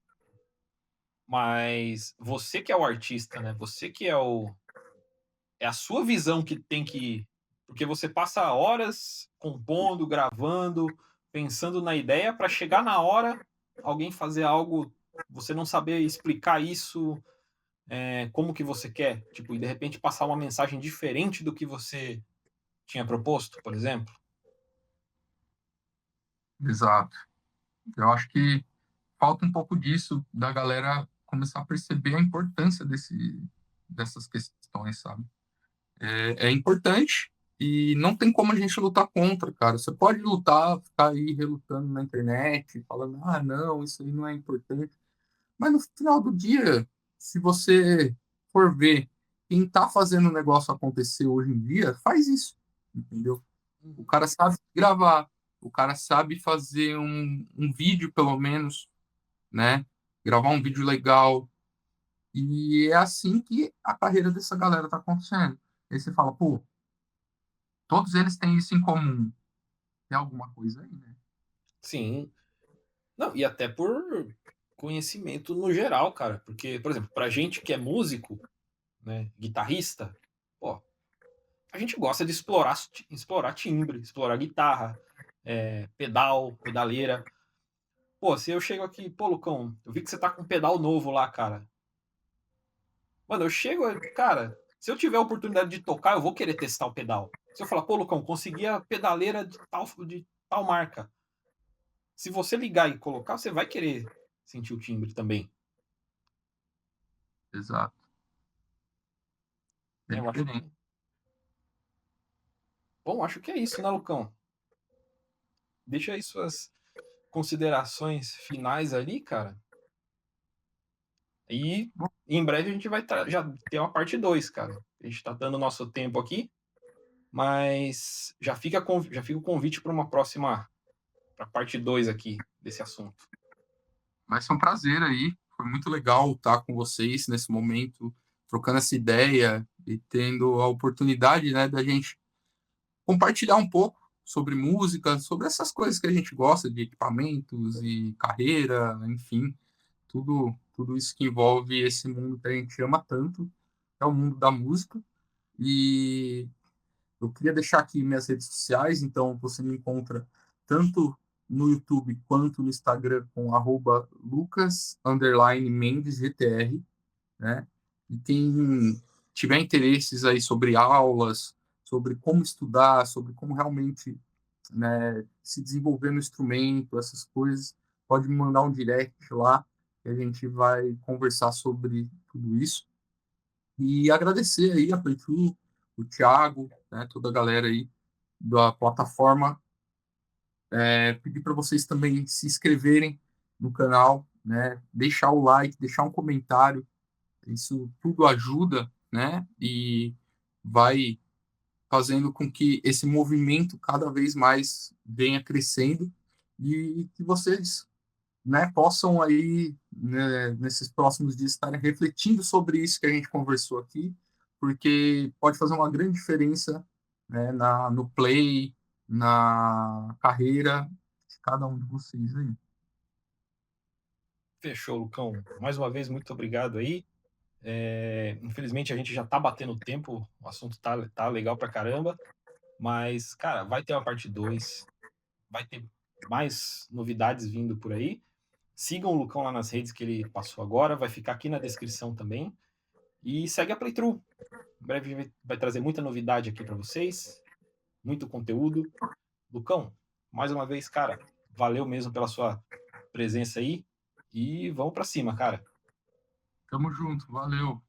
[SPEAKER 1] Mas você que é o artista, né? Você que é a sua visão que tem que. Porque você passa horas compondo, gravando, pensando na ideia para chegar na hora alguém fazer algo, você não saber explicar isso, como que você quer, tipo, e de repente passar uma mensagem diferente do que você tinha proposto, por exemplo.
[SPEAKER 2] Exato. Eu acho que falta um pouco disso, da galera começar a perceber a importância dessas questões, sabe? É importante e não tem como a gente lutar contra, cara. Você pode lutar, ficar aí relutando na internet, falando, ah, não, isso aí não é importante. Mas no final do dia, se você for ver quem tá fazendo o negócio acontecer hoje em dia, faz isso, entendeu? O
[SPEAKER 1] Uhum.
[SPEAKER 2] cara sabe gravar, o cara sabe fazer um vídeo, pelo menos, né? Gravar um vídeo legal. E é assim que a carreira dessa galera tá acontecendo. Aí você fala, pô, todos eles têm isso em comum. Tem alguma coisa aí, né?
[SPEAKER 1] Sim. Não, e até por conhecimento no geral, cara, porque, por exemplo, pra gente que é músico, né, guitarrista, pô, a gente gosta de explorar timbre, explorar guitarra, pedal, pedaleira. Pô, se eu chego aqui: "Pô, Lucão, eu vi que você tá com um pedal novo lá, cara". Mano, eu chego, cara, se eu tiver a oportunidade de tocar, eu vou querer testar o pedal. Se eu falar: "Pô, Lucão, consegui a pedaleira de tal marca". Se você ligar e colocar, você vai querer sentir o timbre também,
[SPEAKER 2] Exato. É
[SPEAKER 1] né, eu acho
[SPEAKER 2] diferente.
[SPEAKER 1] que bom, acho que é isso, né, Lucão. Deixa aí suas considerações finais ali, cara, e
[SPEAKER 2] Bom,
[SPEAKER 1] em breve a gente vai já ter uma parte 2, cara. A gente tá dando nosso tempo aqui, mas já fica o convite para uma próxima pra parte 2 aqui desse assunto.
[SPEAKER 2] vai ser um prazer aí. Foi muito legal estar com vocês nesse momento, trocando essa ideia e tendo a oportunidade, né, da gente compartilhar um pouco sobre música, sobre essas coisas que a gente gosta de equipamentos e carreira, enfim, tudo isso que envolve esse mundo que a gente ama tanto, é o mundo da música. E eu queria deixar aqui minhas redes sociais, então você me encontra tanto no YouTube quanto no Instagram com @Lucas_Mendes GTR, né? E quem tiver interesses aí sobre aulas, sobre como estudar, sobre como realmente, né, se desenvolver no instrumento, essas coisas, pode me mandar um direct lá, que a gente vai conversar sobre tudo isso. E agradecer aí a Playtrue, o Thiago, né, toda a galera aí da plataforma. Pedir para vocês também se inscreverem no canal, né, deixar o like, deixar um comentário. Isso tudo ajuda, né? E vai fazendo com que esse movimento cada vez mais venha crescendo e que vocês, né, possam aí, né, nesses próximos dias estarem refletindo sobre isso que a gente conversou aqui, porque pode fazer uma grande diferença, né, no play, na carreira de cada um de vocês aí.
[SPEAKER 1] Fechou, Lucão. Mais uma vez, muito obrigado aí. Infelizmente a gente já tá batendo tempo, o assunto tá legal pra caramba, mas, cara, vai ter uma parte 2, vai ter mais novidades vindo por aí. Sigam o Lucão lá nas redes que ele passou agora, vai ficar aqui na descrição também. E segue a Playthrough. Em breve a gente vai trazer muita novidade aqui pra vocês, muito conteúdo. Lucão, mais uma vez, cara, valeu mesmo pela sua presença aí. E vamos pra cima, cara.
[SPEAKER 2] Tamo junto, valeu.